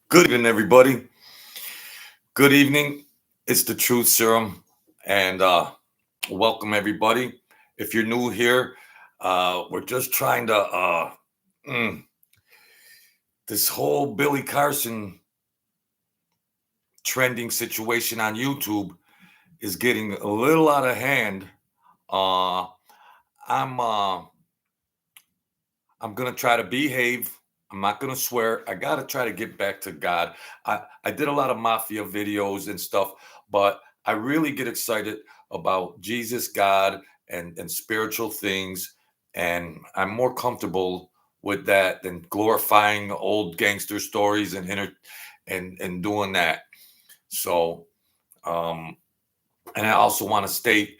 Good evening, everybody. Good evening. It's the Truth Serum, and welcome everybody. If you're new here, we're just trying to mm, this whole Billy Carson trending situation on YouTube is getting a little out of hand. Uh, I'm uh, I'm gonna try to behave. I'm not gonna swear. I gotta try to get back to God. I did a lot of mafia videos and stuff, but I really get excited about Jesus, God, and spiritual things, and I'm more comfortable with that than glorifying old gangster stories and doing that. So, um, and I also want to state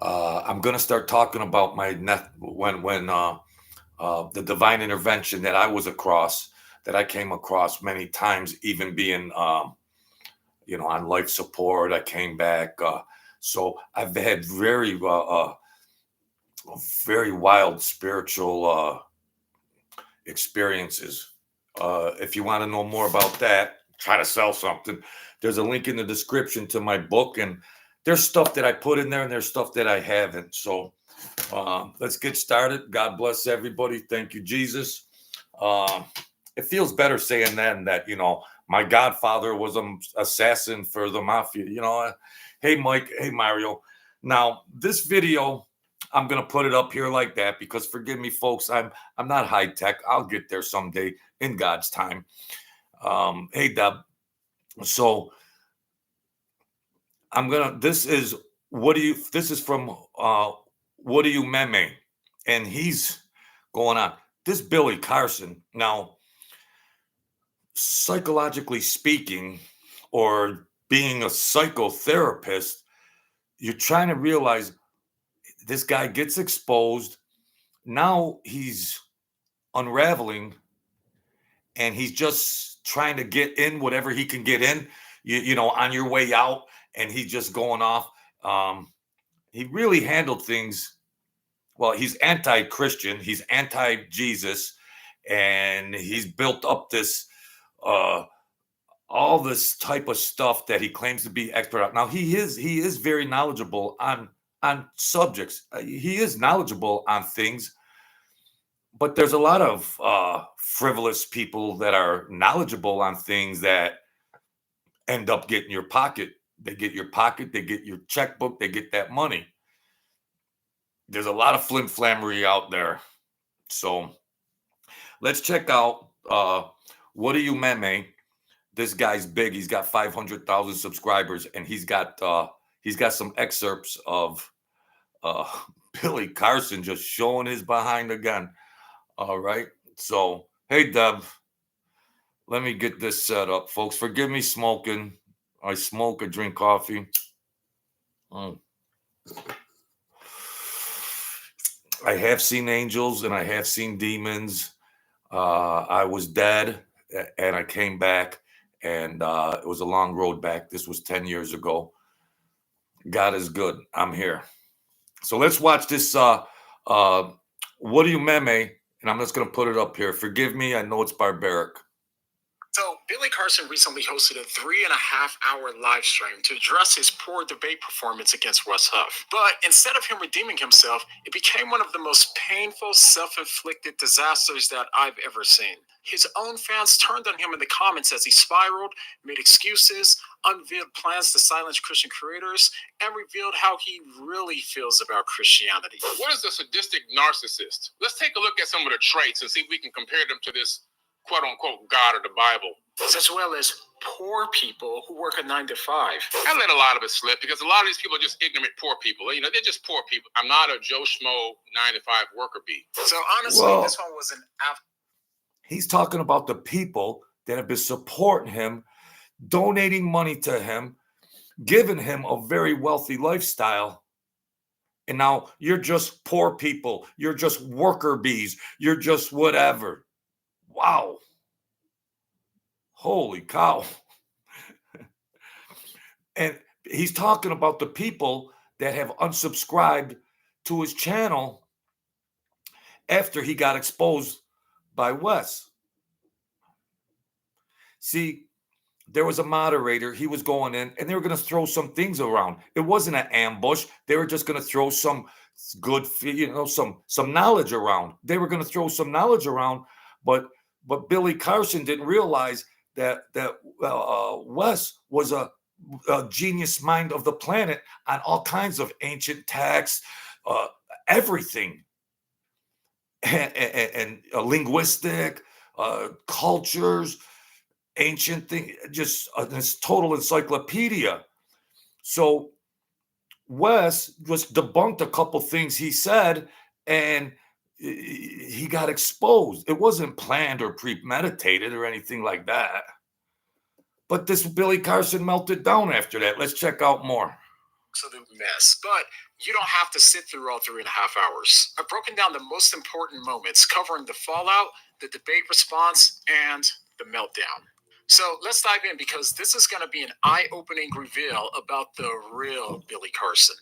I'm gonna start talking about my net when the divine intervention that I was across, that I came across many times, even being, on life support. I came back. So I've had very wild spiritual experiences. If you want to know more about that, try to sell something. There's a link in the description to my book, and there's stuff that I put in there, and there's stuff that I haven't. So let's get started. God bless everybody. Thank you, Jesus. Uh, it feels better saying that my godfather was an assassin for the mafia. Hey Mike, hey Mario. Now this video, I'm gonna put it up here like that because forgive me, folks. I'm not high tech. I'll get there someday in God's time. Hey Deb. So I'm gonna. This is what do you? This is from what do you meme, and he's going on this Billy Carson. Now, psychologically speaking, or being a psychotherapist, you're trying to realize this guy gets exposed. Now he's unraveling, and he's just trying to get in whatever he can get in. On your way out, and he's just going off. He really handled things well. He's anti-Christian, he's anti-Jesus, and he's built up this uh all this type of stuff that he claims to be expert at. Now he is very knowledgeable on subjects. He is knowledgeable on things, but there's a lot of frivolous people that are knowledgeable on things that end up getting your pocket. They get your pocket, they get your checkbook, they get that money. There's a lot of flimflammery out there. So let's check out what do you meme. This guy's big. He's got 500,000 subscribers, and he's got some excerpts of uh Billy Carson just showing his behind again. All right. So hey Deb, let me get this set up, folks. Forgive me smoking. I smoke or drink coffee. Mm. I have seen angels and I have seen demons. I was dead and I came back, and it was a long road back. This was 10 years ago. God is good. I'm here. So let's watch this. Uh, what do you meme? And I'm just going to put it up here. Forgive me. I know it's barbaric. So, Billy Carson recently hosted a 3.5 hour live stream to address his poor debate performance against Russ Huff. But instead of him redeeming himself, it became one of the most painful, self-inflicted disasters that I've ever seen. His own fans turned on him in the comments as he spiraled, made excuses, unveiled plans to silence Christian creators, and revealed how he really feels about Christianity. What is a sadistic narcissist? Let's take a look at some of the traits and see if we can compare them to this quote unquote God or the Bible. As well as poor people who work a 9 to 5. I let a lot of it slip because a lot of these people are just ignorant poor people. They're just poor people. I'm not a Joe Schmo 9 to 5 worker bee. So honestly, this one was an He's talking about the people that have been supporting him, donating money to him, giving him a very wealthy lifestyle. And now you're just poor people. You're just worker bees. You're just whatever. Wow. Holy cow. And he's talking about the people that have unsubscribed to his channel after he got exposed by Wes. See, there was a moderator. He was going in, and they were going to throw some things around. It wasn't an ambush. They were just going to throw some good, some knowledge around. They were going to throw some knowledge around, but Billy Carson didn't realize that Wes was a genius mind of the planet on all kinds of ancient texts, everything, and linguistic cultures, ancient thing, just this total encyclopedia. So Wes just debunked a couple things he said, and he got exposed. It wasn't planned or premeditated or anything like that. But this Billy Carson melted down after that. Let's check out more. Absolute mess, but you don't have to sit through all 3.5 hours. I've broken down the most important moments, covering the fallout, the debate response, and the meltdown. So let's dive in, because this is going to be an eye-opening reveal about the real Billy Carson.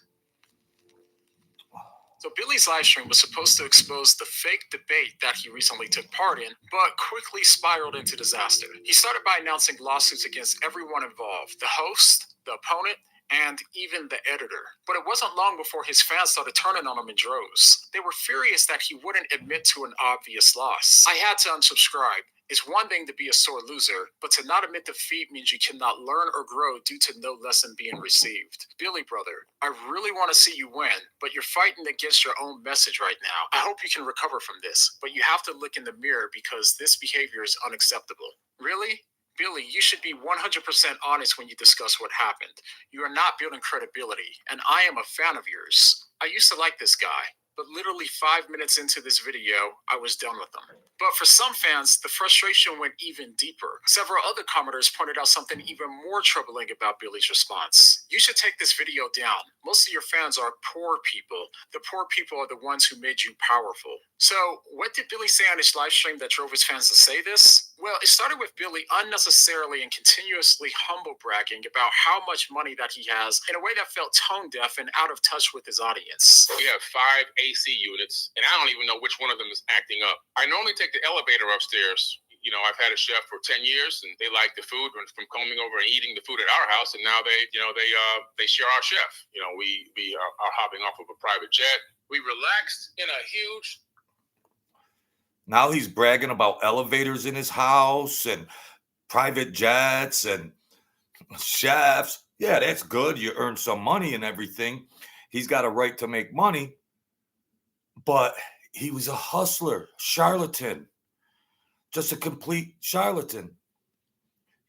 So Billy's live stream was supposed to expose the fake debate that he recently took part in, but quickly spiraled into disaster. He started by announcing lawsuits against everyone involved: the host, the opponent, and even the editor. But it wasn't long before his fans started turning on him in droves. They were furious that he wouldn't admit to an obvious loss. I had to unsubscribe. It's one thing to be a sore loser, but to not admit defeat means you cannot learn or grow due to no lesson being received. Billy, brother, I really want to see you win, but you're fighting against your own message right now. I hope you can recover from this, but you have to look in the mirror, because this behavior is unacceptable. Really? Billy, you should be 100% honest when you discuss what happened. You are not building credibility, and I am a fan of yours. I used to like this guy, but literally 5 minutes into this video, I was done with them. But for some fans, the frustration went even deeper. Several other commenters pointed out something even more troubling about Billy's response. You should take this video down. Most of your fans are poor people. The poor people are the ones who made you powerful. So what did Billy say on his live stream that drove his fans to say this? Well, it started with Billy unnecessarily and continuously humble bragging about how much money that he has in a way that felt tone deaf and out of touch with his audience. We have 5 AC units, and I don't even know which one of them is acting up. I normally take the elevator upstairs. You know, I've had a chef for 10 years, and they like the food from coming over and eating the food at our house. And now they share our chef. You know, we are hopping off of a private jet. We relaxed in a huge. Now he's bragging about elevators in his house and private jets and chefs. Yeah, that's good. You earn some money and everything. He's got a right to make money, but he was a hustler, charlatan, just a complete charlatan.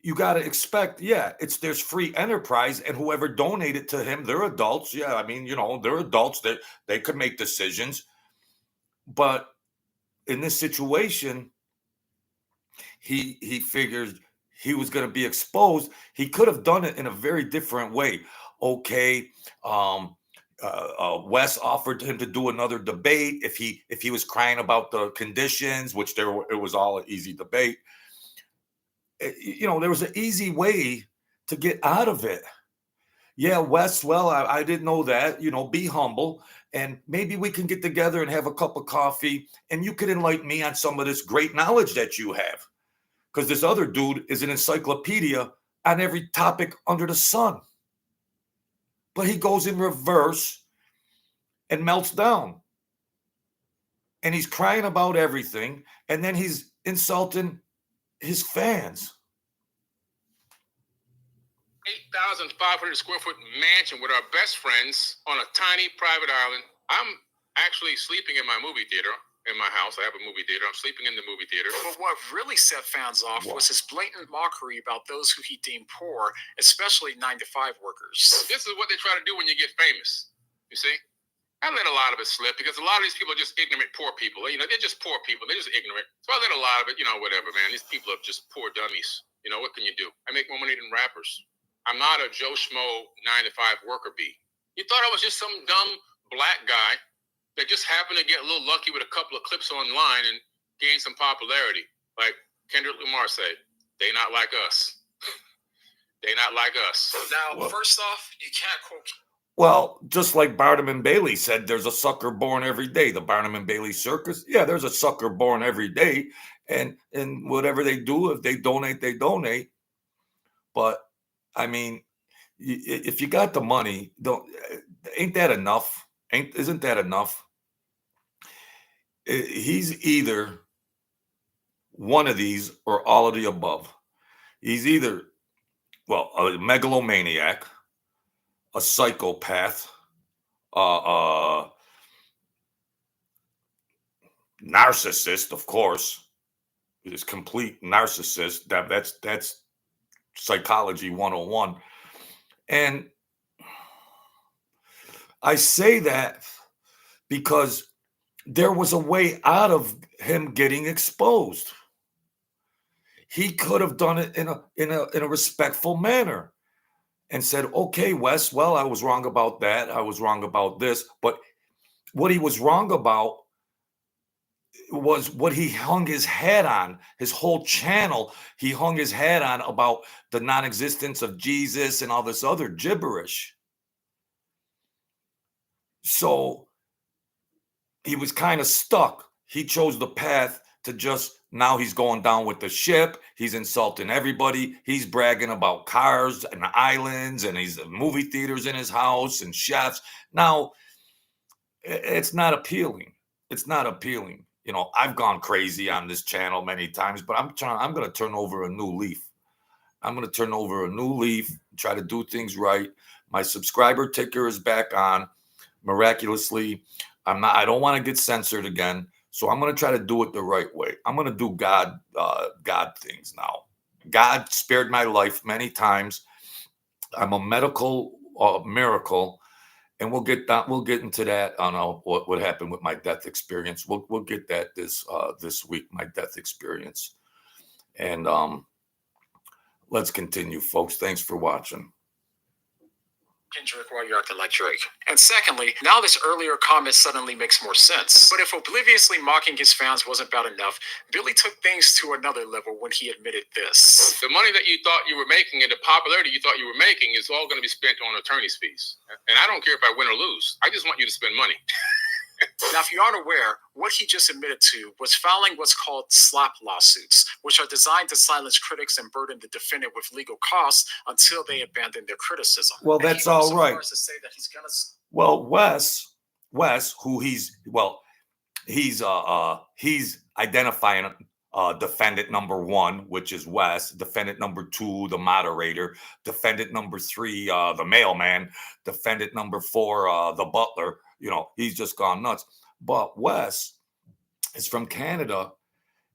You got to expect, there's free enterprise, and whoever donated to him, they're adults. Yeah, I mean, they're adults. They could make decisions. But in this situation, he figured he was going to be exposed. He could have done it in a very different way. Okay, Wes offered him to do another debate if he was crying about the conditions, which it was all an easy debate. There was an easy way to get out of it. Yeah, Wes, well, I didn't know that. Be humble, and maybe we can get together and have a cup of coffee, and you could enlighten me on some of this great knowledge that you have. Because this other dude is an encyclopedia on every topic under the sun. But he goes in reverse and melts down. And he's crying about everything, and then he's insulting his fans. 8,500 square foot mansion with our best friends on a tiny private island. I'm actually sleeping in my movie theater. In my house, I have a movie theater. I'm sleeping in the movie theater. But what really set fans off was his blatant mockery about those who he deemed poor, especially 9-to-5 workers. This is what they try to do when you get famous. You see? I let a lot of it slip, because a lot of these people are just ignorant, poor people. They're just poor people. They're just ignorant. So I let a lot of it, whatever, man. These people are just poor dummies. What can you do? I make more money than rappers. I'm not a Joe Schmo 9-to-5 worker bee. You thought I was just some dumb black guy that just happened to get a little lucky with a couple of clips online and gain some popularity. Like Kendrick Lamar said, they not like us. They not like us. Now, first off, you can't quote. Well, just like Barnum and Bailey said, there's a sucker born every day. The Barnum and Bailey circus. Yeah, there's a sucker born every day. and whatever they do, if they donate, they donate. But I mean, if you got the money, ain't that enough? Isn't that enough? He's either one of these or all of the above. He's either, well, a megalomaniac, a psychopath, narcissist, of course, is complete narcissist. That's psychology 101. And I say that because there was a way out of him getting exposed. He could have done it in a respectful manner and said, okay, Wes, well, I was wrong about that. I was wrong about this. But what he was wrong about was what he hung his head on. His whole channel, he hung his head on about the non-existence of Jesus and all this other gibberish. So he was kind of stuck. He chose the path to just, now he's going down with the ship. He's insulting everybody. He's bragging about cars and islands, and he's movie theaters in his house and chefs. Now, it's not appealing. It's not appealing. You know, I've gone crazy on this channel many times, but I'm going to turn over a new leaf. I'm going to turn over a new leaf, try to do things right. My subscriber ticker is back on miraculously. I don't want to get censored again. So I'm going to try to do it the right way. I'm going to do God things now. God spared my life many times. I'm a medical miracle. And we'll get that. We'll get into that. I don't know what happened with my death experience. We'll get that this week. My death experience, and let's continue, folks. Thanks for watching. Kendrick while you're acting like Drake. And secondly, now this earlier comment suddenly makes more sense. But if obliviously mocking his fans wasn't bad enough, Billy took things to another level when he admitted this. The money that you thought you were making and the popularity you thought you were making is all going to be spent on attorney's fees. And I don't care if I win or lose. I just want you to spend money. Now, if you aren't aware, what he just admitted to was filing what's called slap lawsuits, which are designed to silence critics and burden the defendant with legal costs until they abandon their criticism. Well, that's all right. To say that he's gonna... Well, Wes, who he's identifying defendant number one, which is Wes, defendant number two, the moderator, defendant number three, the mailman, defendant number four, the butler. You know, he's just gone nuts. But Wes is from Canada,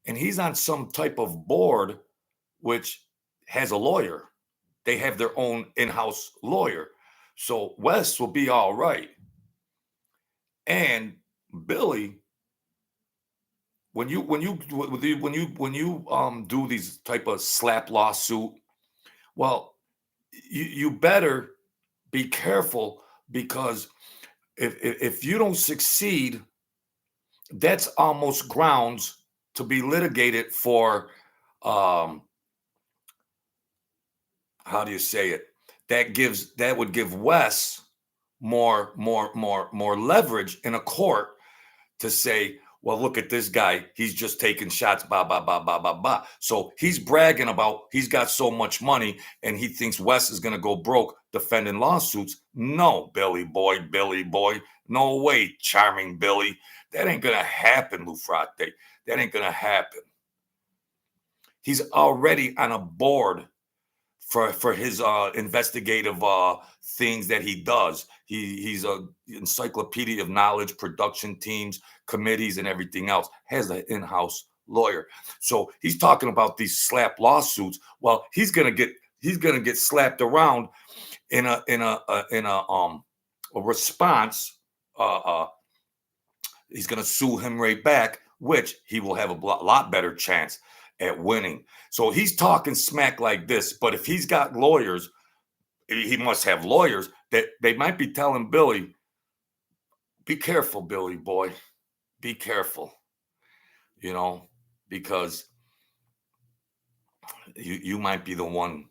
and he's on some type of board which has a lawyer. They have their own in-house lawyer. So Wes will be all right. And Billy, when you do these type of slap lawsuit, well, you better be careful, because if you don't succeed, that's almost grounds to be litigated for how do you say it? That would give Wes more leverage in a court to say, well, look at this guy. He's just taking shots, blah, blah, blah, blah, blah, blah. So he's bragging about he's got so much money and he thinks Wes is going to go broke defending lawsuits. No, Billy boy. No way, charming Billy. That ain't going to happen, Lufrate. That ain't going to happen. He's already on a board for his investigative things that he does. He's a encyclopedia of knowledge, production teams, committees, and everything else. Has an in-house lawyer. So he's talking about these slap lawsuits. Well, he's gonna get slapped around in a response. He's gonna sue him right back, which he will have a lot better chance at winning. So he's talking smack like this, but if he's got lawyers, he must have lawyers that they might be telling Billy, be careful, Billy boy, be careful, you know, because you might be the one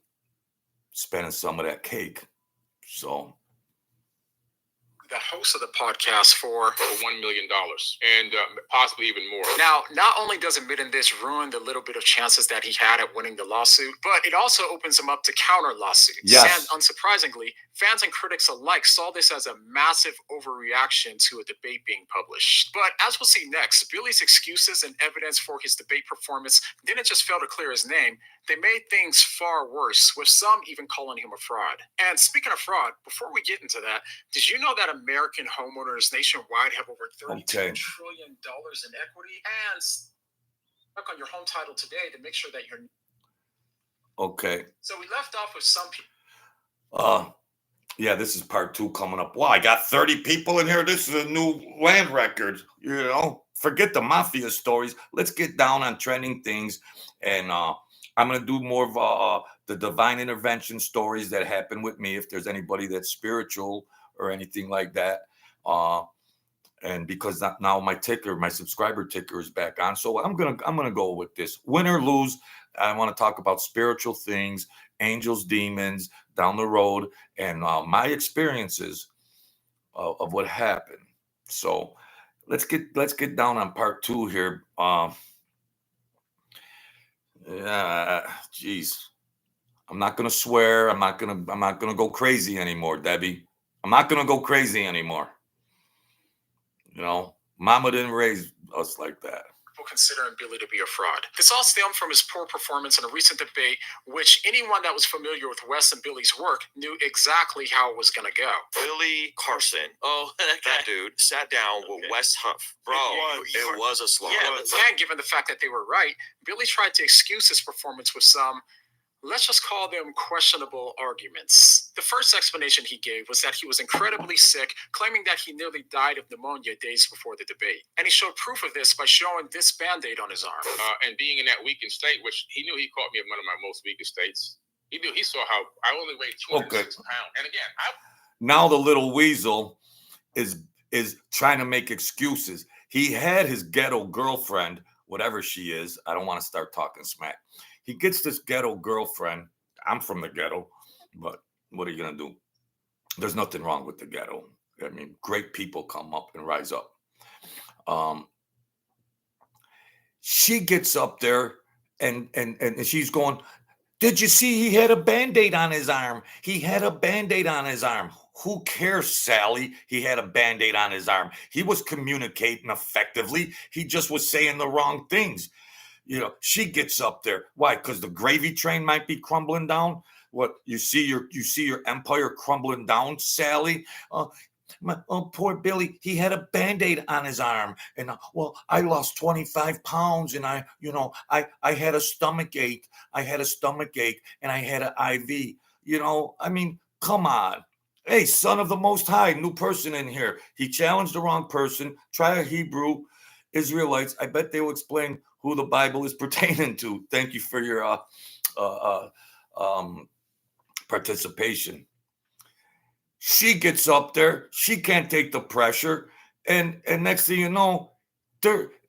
spending some of that cake. So that host of the podcast for $1 million and possibly even more. Now, not only does admitting this ruin the little bit of chances that he had at winning the lawsuit, but it also opens him up to counter lawsuits. Yes. And unsurprisingly, fans and critics alike saw this as a massive overreaction to a debate being published. But as we'll see next, Billy's excuses and evidence for his debate performance didn't just fail to clear his name, they made things far worse, with some even calling him a fraud. And speaking of fraud, before we get into that, did you know that American homeowners nationwide have over $32 trillion in equity? And look on your home title today to make sure that you're okay. So we left off with some people. Yeah, this is part 2 coming up. Wow, I got 30 people in here. This is a new land record. You know, forget the mafia stories. Let's get down on trending things. And I'm going to do more of the divine intervention stories that happen with me. If there's anybody that's spiritual or anything like that. And because now my subscriber ticker is back on. So I'm gonna go with this. Win or lose, I want to talk about spiritual things, angels, demons, down the road, and my experiences of what happened. So let's get down on part 2 here. Geez. I'm not gonna swear. I'm not gonna go crazy anymore, Debbie. I'm not gonna go crazy anymore. You know, Mama didn't raise us like that. People considering Billy to be a fraud. This all stemmed from his poor performance in a recent debate, which anyone that was familiar with Wes and Billy's work knew exactly how it was going to go. Billy Carson. Oh, that dude sat down with Wes Huff. Bro, it was a slaughter. Yeah, and given the fact that they were right, Billy tried to excuse his performance with some, let's just call them questionable arguments. The first explanation he gave was that he was incredibly sick, claiming that he nearly died of pneumonia days before the debate. And he showed proof of this by showing this Band-Aid on his arm. And being in that weakened state, which he knew he caught me in one of my most weakest states. He saw how I only weighed 206 pounds. And again, now the little weasel is trying to make excuses. He had his ghetto girlfriend, whatever she is. I don't want to start talking smack. He gets this ghetto girlfriend. I'm from the ghetto, but what are you going to do? There's nothing wrong with the ghetto. I mean, great people come up and rise up. She gets up there and she's going, did you see he had a Band-Aid on his arm? He had a Band-Aid on his arm. Who cares, Sally? He had a Band-Aid on his arm. He was communicating effectively. He just was saying the wrong things. You know, she gets up there. Why? Because the gravy train might be crumbling down. What, you see your empire crumbling down, Sally? Poor Billy. He had a Band-Aid on his arm, and I lost 25 pounds, and I had a stomach ache. I had a stomach ache, and I had an IV. You know, I mean, come on. Hey, son of the Most High, new person in here. He challenged the wrong person. Try a Hebrew. Israelites. I bet they will explain who the Bible is pertaining to. Thank you for your participation. She gets up there. She can't take the pressure. And next thing you know,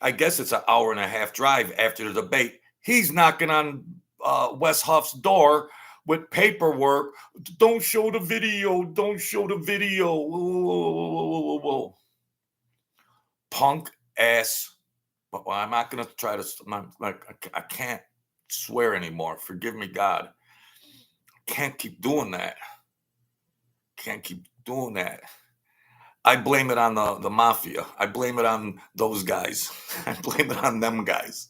I guess it's an hour and a half drive after the debate. He's knocking on Wes Huff's door with paperwork. Don't show the video. Don't show the video. Whoa. Punk ass. But I'm not going to try to, I can't swear anymore. Forgive me, God. Can't keep doing that. Can't keep doing that. I blame it on the mafia. I blame it on those guys. I blame it on them guys.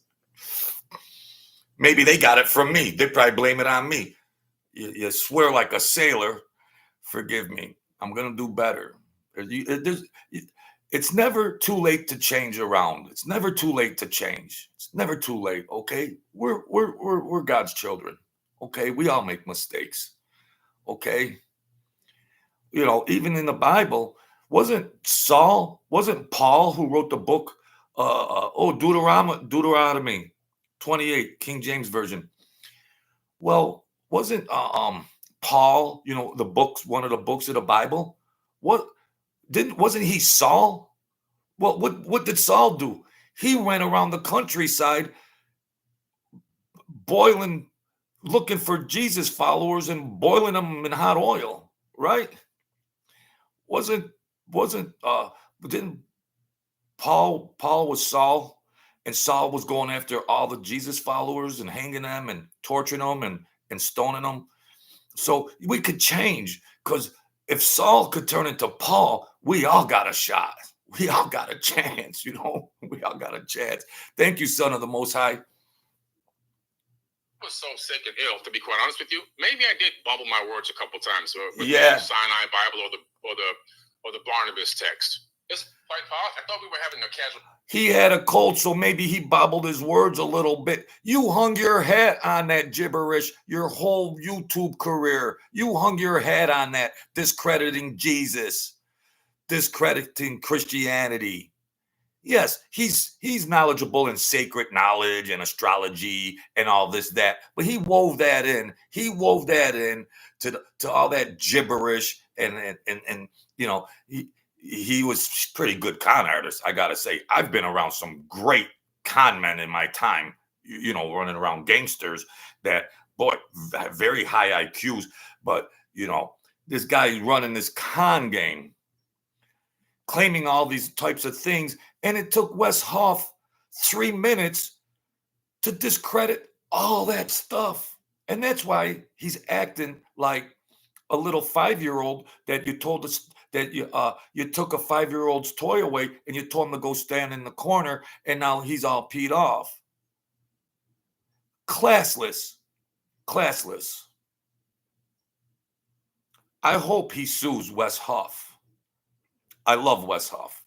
Maybe they got it from me. They probably blame it on me. You swear like a sailor. Forgive me. I'm going to do better. It's never too late to change around. It's never too late to change. It's never too late. Okay, we're God's children. Okay, we all make mistakes. Okay, you know, even in the Bible, wasn't Paul who wrote the book? Deuteronomy 28, King James Version. Well, wasn't Paul? You know, the books, one of the books of the Bible. Wasn't he Saul? Well, what did Saul do? He went around the countryside looking for Jesus followers and boiling them in hot oil, right? Wasn't didn't Paul was Saul, and Saul was going after all the Jesus followers and hanging them and torturing them and stoning them. So we could change, because if Saul could turn into Paul, we all got a shot. We all got a chance, We all got a chance. Thank you, Son of the Most High. I was so sick and ill, to be quite honest with you. Maybe I did bubble my words a couple times with Yeah. the Sinai Bible or the Barnabas text. It's quite possible. I thought we were having a casual. He had a cold, so maybe he bobbled his words a little bit. You hung your hat on that gibberish your whole YouTube career. You hung your hat on that, discrediting Jesus, discrediting Christianity. Yes, he's knowledgeable in sacred knowledge and astrology and all this, that, but he wove that in. He wove that in to all that gibberish and he was pretty good con artist, I gotta say. I've been around some great con men in my time, running around gangsters that, boy, have very high IQs. But, this guy running this con game, claiming all these types of things. And it took Wes Huff 3 minutes to discredit all that stuff. And that's why he's acting like a little 5-year-old that you told us that you took a 5-year-old's toy away and you told him to go stand in the corner, and now he's all peed off. Classless. I hope he sues Wes Huff. I love Wes Huff,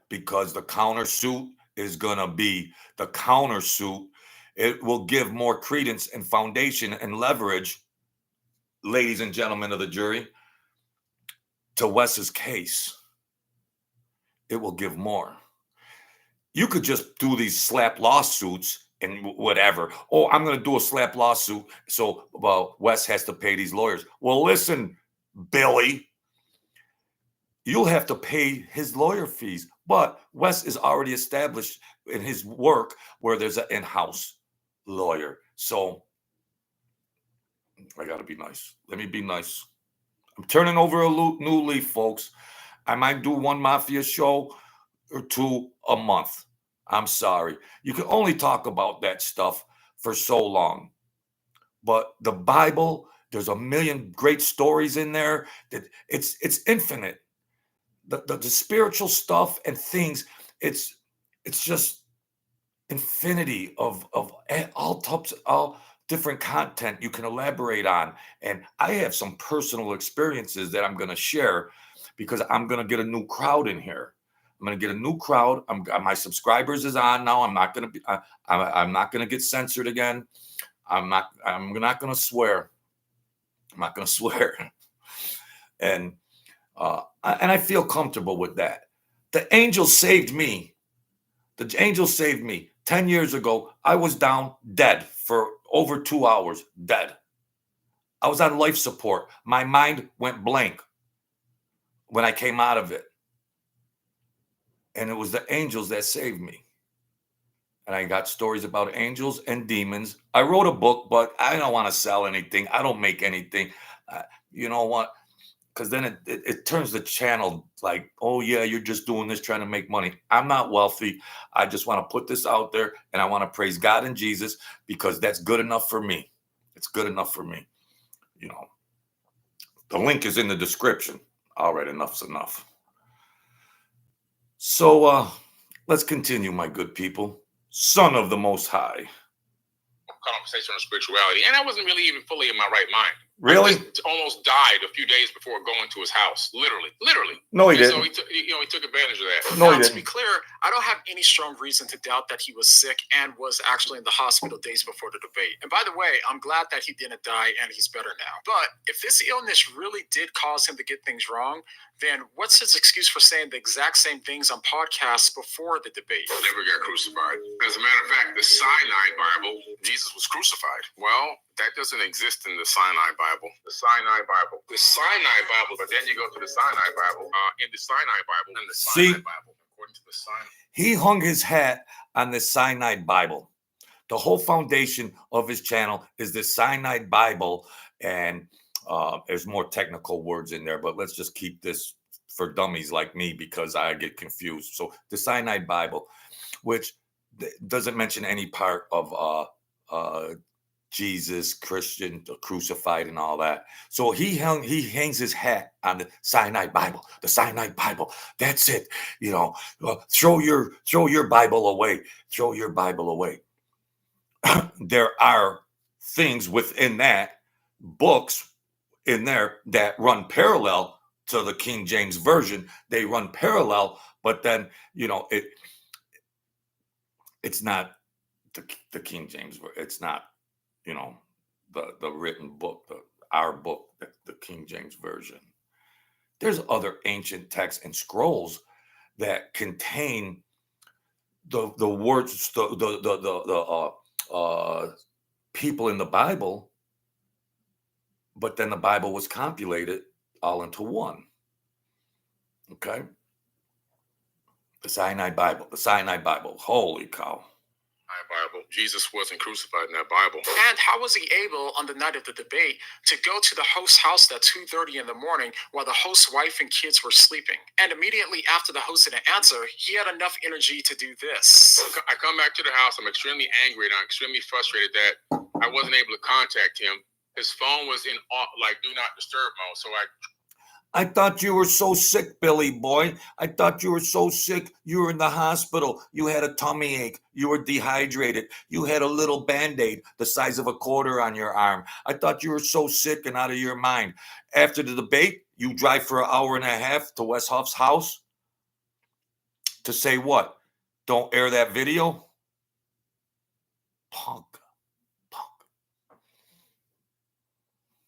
because the countersuit is going to be the countersuit. It will give more credence and foundation and leverage, ladies and gentlemen of the jury, to Wes's case. It will give more. You could just do these slap lawsuits and whatever. Oh, I'm going to do a slap lawsuit, so Wes has to pay these lawyers. Well, listen, Billy, you'll have to pay his lawyer fees. But Wes is already established in his work where there's an in-house lawyer. So I got to be nice. Let me be nice. I'm turning over a new leaf, folks. I might do one Mafia show or 2 a month. I'm sorry. You can only talk about that stuff for so long. But the Bible, there's a million great stories in there. That it's infinite. The spiritual stuff and things, it's just infinity of all types, all different content you can elaborate on. And I have some personal experiences that I'm going to share, because I'm going to get a new crowd in here. I'm going to get a new crowd. My subscribers is on now. I'm not going to get censored again. I'm not going to swear. I'm not going to swear. And I feel comfortable with that. The angel saved me. The angel saved me. 10 years ago, I was down dead for over 2 hours, dead. I was on life support. My mind went blank when I came out of it. And it was the angels that saved me. And I got stories about angels and demons. I wrote a book, but I don't want to sell anything. I don't make anything. You know what? Because then it turns the channel like, oh, yeah, you're just doing this trying to make money. I'm not wealthy. I just want to put this out there, and I want to praise God and Jesus, because that's good enough for me. It's good enough for me. The link is in the description. All right, enough's enough. So let's continue, my good people. Son of the Most High. Conversation on spirituality, and I wasn't really even fully in my right mind. Really? I just almost died a few days before going to his house. Literally. No, he And didn't. So he took advantage of that. No, he Now, to didn't. be clear, I don't have any strong reason to doubt that he was sick and was actually in the hospital days before the debate. And by the way, I'm glad that he didn't die and he's better now. But if this illness really did cause him to get things wrong, then what's his excuse for saying the exact same things on podcasts before the debate? Never got crucified. As a matter of fact, the Sinai Bible, Jesus was crucified. Well, that doesn't exist in the Sinai Bible. The Sinai Bible. But then you go to the Sinai Bible. In the Sinai Bible, and the Sinai Bible, according to the Sinai. He hung his hat on the Sinai Bible. The whole foundation of his channel is the Sinai Bible, and there's more technical words in there, but let's just keep this for dummies like me because I get confused. So the Sinai Bible, which doesn't mention any part of Jesus, Christian, crucified, and all that. So he hangs his hat on the Sinai Bible. The Sinai Bible. That's it. You know, throw your Bible away. Throw your Bible away. There are things within that, books in there that run parallel to the King James Version. They run parallel, but then, you know, it's not the King James. It's not, you know, the written book, our book, the King James Version. There's other ancient texts and scrolls that contain the words, the people in the Bible, but then the Bible was compiled all into one. Okay? The Sinai Bible. Holy cow. Bible. Jesus wasn't crucified in that Bible. And how was he able, on the night of the debate, to go to the host's house at 2:30 in the morning while the host's wife and kids were sleeping? And immediately after the host didn't answer, he had enough energy to do this. I come back to the house. I'm extremely angry and I'm extremely frustrated that I wasn't able to contact him. His phone was in like do not disturb mode. So I thought you were so sick, Billy boy. I thought you were so sick. You were in the hospital. You had a tummy ache. You were dehydrated. You had a little Band-Aid the size of a quarter on your arm. I thought you were so sick and out of your mind. After the debate, you drive for an hour and a half to Wes Huff's house to say what? Don't air that video? Punk.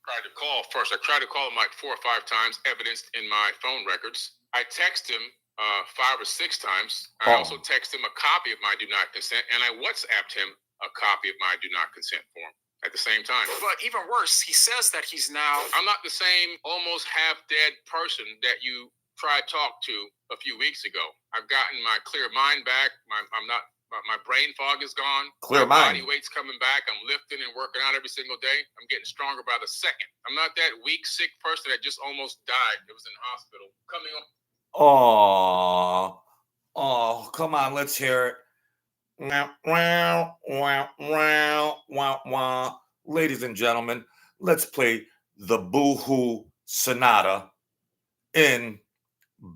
I tried to call him like 4 or 5 times, evidenced in my phone records. I text him 5 or 6 times. I also text him a copy of my do not consent, and I WhatsApped him a copy of my do not consent form at the same time. But even worse, he says that he's now... I'm not the same almost half-dead person that you tried to talk to a few weeks ago. I've gotten my clear mind back. My brain fog is gone. Clear my mind. body weight's coming back. I'm lifting and working out every single day. I'm getting stronger by the second. I'm not that weak, sick person that just almost died. It was in the hospital. Coming up. Oh, come on, let's hear it. Ladies and gentlemen, let's play the Boo-Hoo Sonata in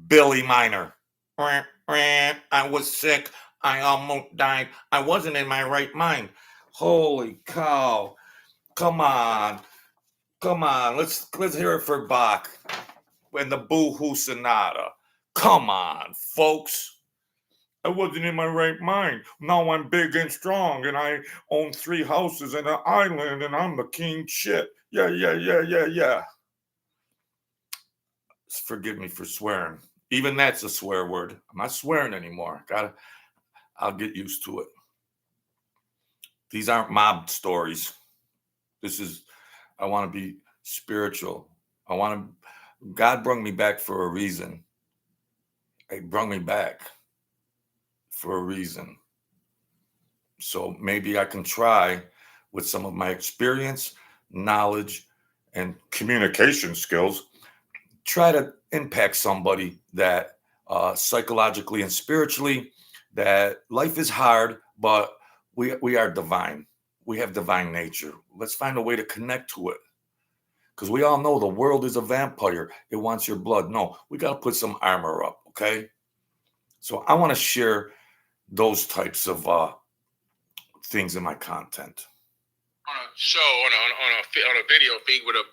Billy Minor. I was sick. I almost died. I wasn't in my right mind. Holy cow. Come on. Let's hear it for Bach and the Boo-Hoo Sonata. Come on, folks. I wasn't in my right mind. Now I'm big and strong and I own 3 houses and an island and I'm the king shit. Yeah. Forgive me for swearing. Even that's a swear word. I'm not swearing anymore. I'll get used to it. These aren't mob stories. I want to be spiritual. God brought me back for a reason. He brought me back for a reason. So maybe I can try with some of my experience, knowledge, and communication skills, try to impact somebody that psychologically and spiritually, that life is hard, but we are divine. We have divine nature. Let's find a way to connect to it. Because we all know the world is a vampire. It wants your blood. No, we got to put some armor up, okay? So I want to share those types of things in my content. On a show, on a video feed with a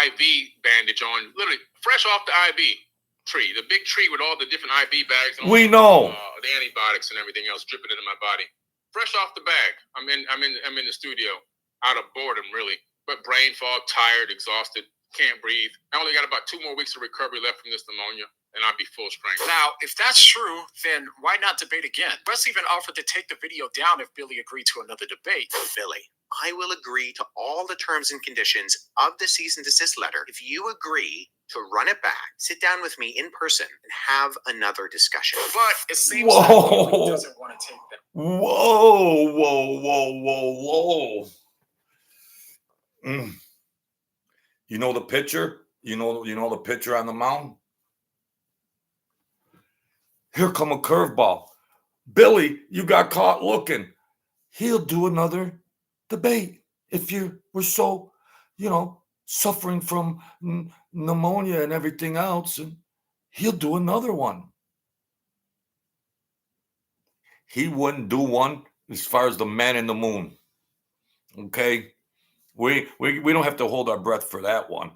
IV bandage on, literally fresh off the IV tree, the big tree with all the different IV bags. And We know the antibiotics and everything else dripping into my body. Fresh off the bag. I'm in the studio, out of boredom really, but brain fog, tired, exhausted, can't breathe. I only got about 2 more weeks of recovery left from this pneumonia, and I'll be full strength. Now, if that's true, then why not debate again? Wes even offered to take the video down if Billy agreed to another debate. Billy, I will agree to all the terms and conditions of the cease and desist letter if you agree to run it back, sit down with me in person, and have another discussion. But it seems that Billy doesn't want to take them. Whoa. You know the picture? You know the picture on the mountain? Here come a curveball. Billy, you got caught looking. He'll do another debate if you were so, suffering from pneumonia and everything else, and he'll do another one. He wouldn't do one as far as the man in the moon. Okay, we don't have to hold our breath for that one,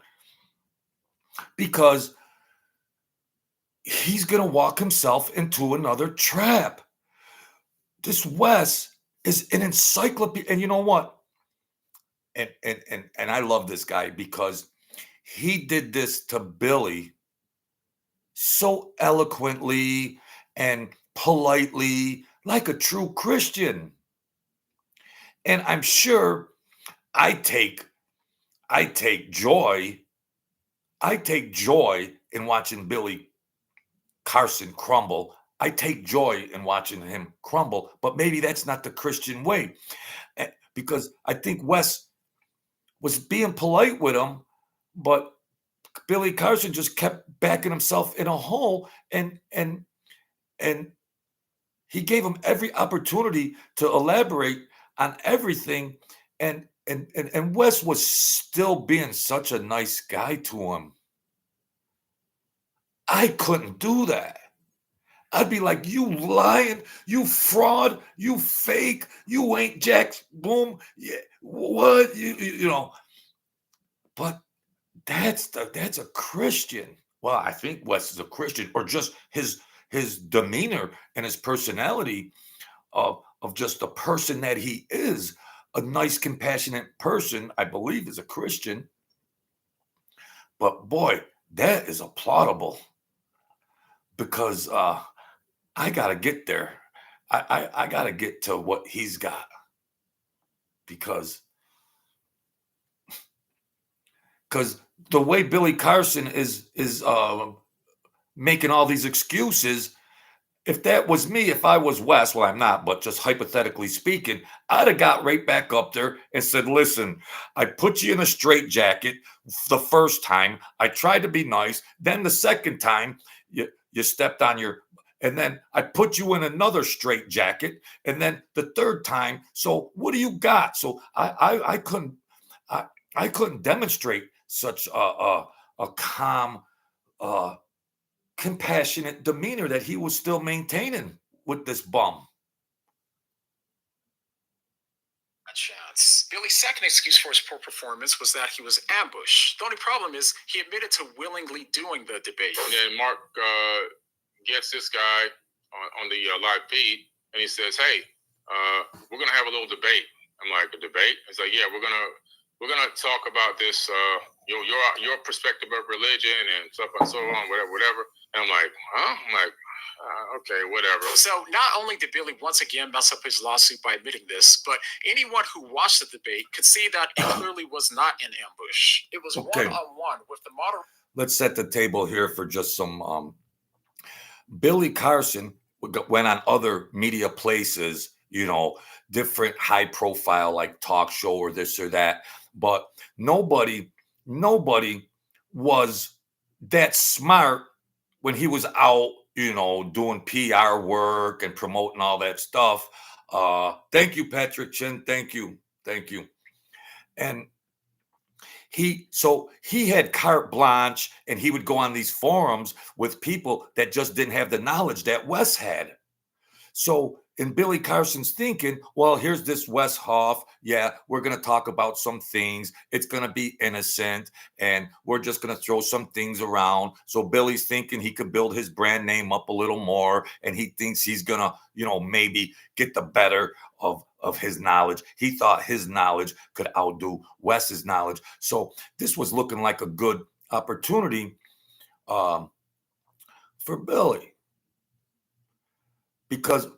because he's gonna walk himself into another trap. This Wes is an encyclopedia, and you know what? And I love this guy because he did this to Billy so eloquently and politely, like a true Christian. And I'm sure I take I take joy I take joy in watching Billy Carson crumble. I take joy in watching him crumble, but maybe that's not the Christian way. Because I think Wes was being polite with him, but Billy Carson just kept backing himself in a hole, and he gave him every opportunity to elaborate on everything, and Wes was still being such a nice guy to him. I couldn't do that. I'd be like, you lying, you fraud, you fake, you ain't Jack Boom. Yeah, what you know? But that's a Christian. Well, I think Wes is a Christian, or just his demeanor and his personality of just the person that he is, a nice, compassionate person. I believe is a Christian. But boy, that is applaudable, because I gotta get there. I gotta get to what he's got, because the way Billy Carson is making all these excuses. If that was me, if I was Wes, well, I'm not, but just hypothetically speaking, I'd have got right back up there and said, listen, I put you in a straitjacket the first time. I tried to be nice. Then the second time, you stepped on your, and then I put you in another straitjacket. And then the third time, so what do you got? So I couldn't demonstrate such a calm, compassionate demeanor that he was still maintaining with this bum. A chance. Billy's second excuse for his poor performance was that he was ambushed. The only problem is he admitted to willingly doing the debate. And then Mark gets this guy on the live feed, and he says, "Hey, we're gonna have a little debate." I'm like, "A debate?" He's like, "Yeah, we're gonna talk about this, your perspective of religion and stuff and so on, whatever." And I'm like, "Huh?" I'm like, "Okay, whatever." So not only did Billy once again mess up his lawsuit by admitting this, but anyone who watched the debate could see that it clearly was not an ambush. It was Okay. one-on-one with the moderator. Let's set the table here for just some. Billy Carson went on other media places, different high profile, like talk show or this or that, but nobody was that smart when he was out, doing PR work and promoting all that stuff. Thank you, Patrick Chin. Thank you. And he had carte blanche, and he would go on these forums with people that just didn't have the knowledge that Wes had. So in Billy Carson's thinking, well, here's this Wes Hoff. Yeah, we're going to talk about some things. It's going to be innocent, and we're just going to throw some things around. So Billy's thinking he could build his brand name up a little more, and he thinks he's going to, maybe get the better of his knowledge. He thought his knowledge could outdo Wes's knowledge. So this was looking like a good opportunity for Billy.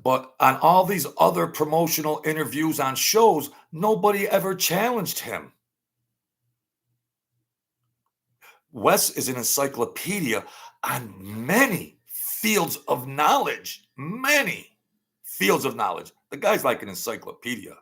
But on all these other promotional interviews on shows, nobody ever challenged him. Wes is an encyclopedia on many fields of knowledge. Many fields of knowledge. The guy's like an encyclopedia.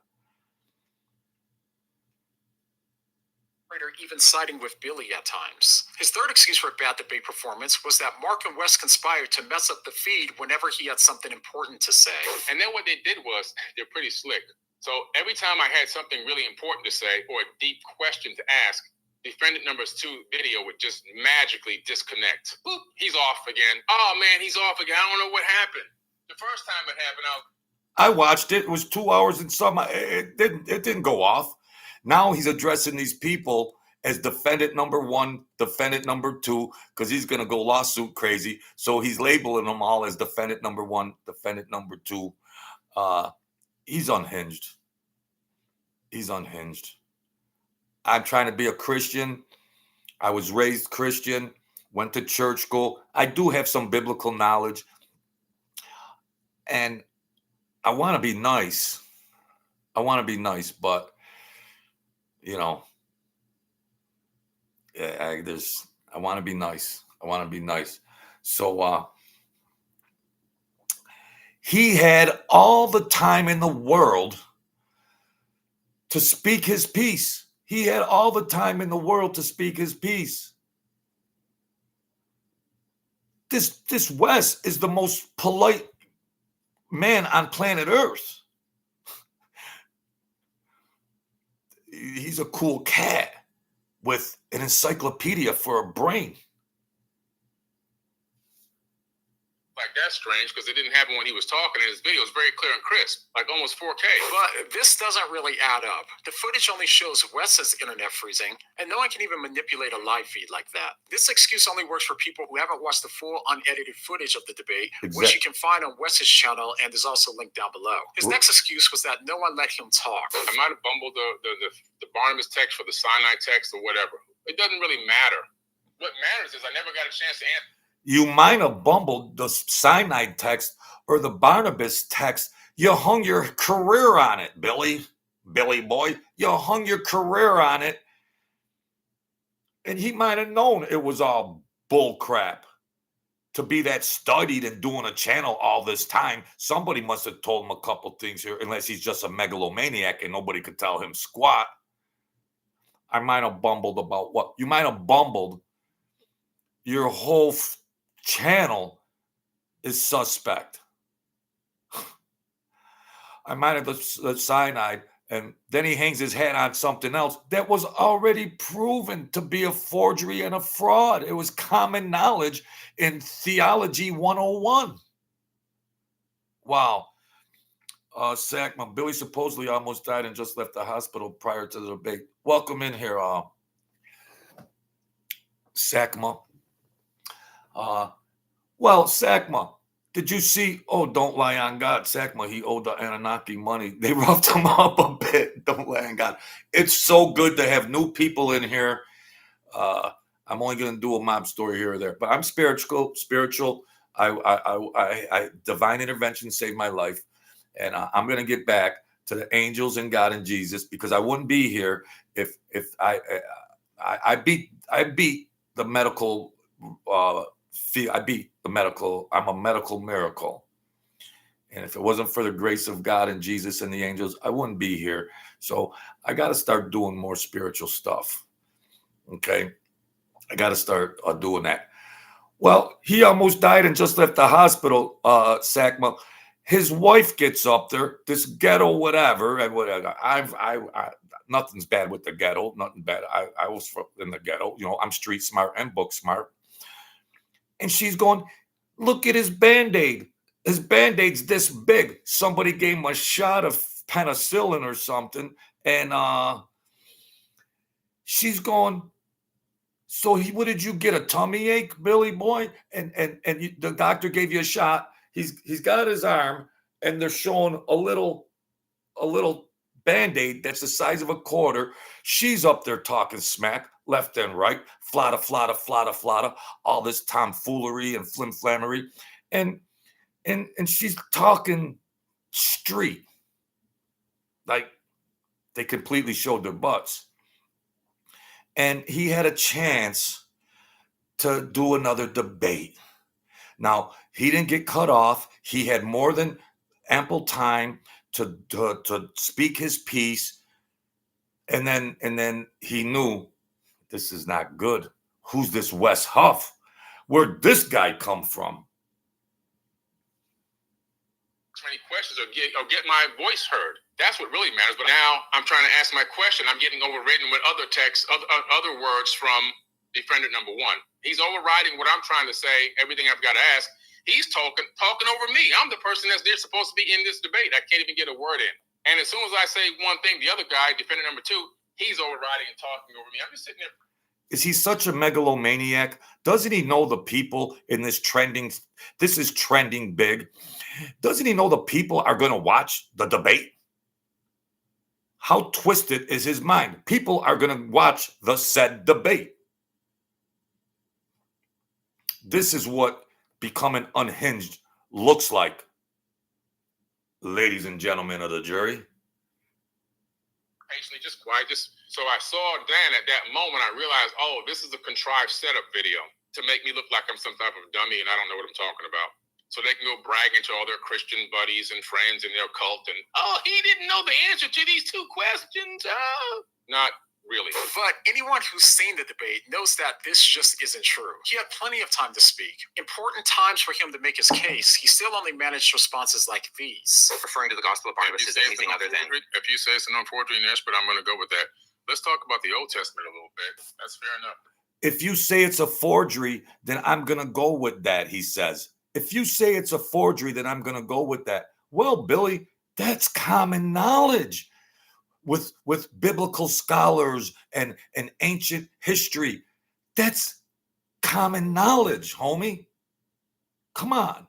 even siding with Billy at times. His third excuse for a bad debate performance was that Mark and Wes conspired to mess up the feed whenever he had something important to say. And then what they did was, they're pretty slick. So every time I had something really important to say or a deep question to ask, defendant number 2 video would just magically disconnect. Boop, he's off again. Oh man, he's off again. I don't know what happened. The first time it happened, I watched it. It was 2 hours and some. It didn't go off. Now he's addressing these people as defendant number 1, defendant number 2, because he's going to go lawsuit crazy. So he's labeling them all as defendant number 1, defendant number 2. He's unhinged. He's unhinged. I'm trying to be a Christian. I was raised Christian, went to church school. I do have some biblical knowledge. And I want to be nice. I want to be nice, but you know, I want to be nice. I want to be nice. So he had all the time in the world to speak his piece. He had all the time in the world to speak his piece. This Wes is the most polite man on planet Earth. He's a cool cat with an encyclopedia for a brain. like, that's strange because it didn't happen when he was talking, and his video is very clear and crisp, like almost 4K. But this doesn't really add up. The footage only shows Wes's internet freezing, and no one can even manipulate a live feed like that. This excuse only works for people who haven't watched the full unedited footage of the debate, which you can find on Wes's channel and is also linked down below. His next excuse was that no one let him talk. I might have bumbled the Barnabas text for the Sinai text or whatever. It doesn't really matter. What matters is I never got a chance to answer. You might have bumbled the Sinai text or the Barnabas text. You hung your career on it, Billy boy. You hung your career on it. And he might have known it was all bull crap. To be that studied and doing a channel all this time, somebody must have told him a couple things here, unless he's just a megalomaniac and nobody could tell him squat. I might have bumbled about what? You might have bumbled your whole channel is suspect. I might have the cyanide, and then he hangs his hat on something else that was already proven to be a forgery and a fraud. It was common knowledge in Theology 101. Wow. Sackman, Billy supposedly almost died and just left the hospital prior to the debate. Welcome in here, Sackman. Well, Sackma, did you see? Oh, don't lie on God. Sackma, he owed the Anunnaki money. They roughed him up a bit. Don't lie on God. It's so good to have new people in here. I'm only going to do a mob story here or there, but I'm spiritual. I divine intervention saved my life, and I'm going to get back to the angels and God and Jesus, because I wouldn't be here if I beat the medical. I beat the medical. I'm a medical miracle. And if it wasn't for the grace of God and Jesus and the angels, I wouldn't be here. So I got to start doing more spiritual stuff. Okay. I got to start doing that. Well, he almost died and just left the hospital, Sackma. His wife gets up there, this ghetto, whatever. And whatever. Nothing's bad with the ghetto. Nothing bad. I was in the ghetto. You know, I'm street smart and book smart. And she's going, look at his Band-Aid. His Band-Aid's this big. Somebody gave him a shot of penicillin or something. And she's going, so what did you get, a tummy ache, Billy boy? And the doctor gave you a shot. He's got his arm, and they're showing a little Band-Aid that's the size of a quarter. She's up there talking smack, left and right, flada, all this tomfoolery and flimflammery. And she's talking street. Like they completely showed their butts. And he had a chance to do another debate. Now, he didn't get cut off. He had more than ample time to speak his piece. And then he knew this is not good. Who's this Wes Huff? Where'd this guy come from? Many questions or get my voice heard. That's what really matters. But now I'm trying to ask my question. I'm getting overridden with other texts, other words from defendant number one. He's overriding what I'm trying to say. Everything I've got to ask. He's talking over me. I'm the person that's there supposed to be in this debate. I can't even get a word in. And as soon as I say one thing, the other guy, defendant number two, he's overriding and talking over me. I'm just sitting there. Is he such a megalomaniac? Doesn't he know the people in this is trending big? Doesn't he know the people are going to watch the debate? How twisted is his mind? People are going to watch the said debate. This is what becoming unhinged looks like, ladies and gentlemen of the jury. Patiently, just quiet. So I saw Dan at that moment. I realized, oh, this is a contrived setup video to make me look like I'm some type of dummy and I don't know what I'm talking about. So they can go bragging to all their Christian buddies and friends in their cult and, oh, he didn't know the answer to these two questions. Not really. But anyone who's seen the debate knows that this just isn't true. He had plenty of time to speak. Important times for him to make his case. He still only managed responses like these. Referring to the Gospel of Barnabas as anything other than. If you say it's an unfortunate, yes, but I'm going to go with that. Let's talk about the Old Testament a little bit. That's fair enough. If you say it's a forgery, then I'm going to go with that, he says. If you say it's a forgery, then I'm going to go with that. Well, Billy, that's common knowledge with biblical scholars and ancient history. That's common knowledge, homie. Come on.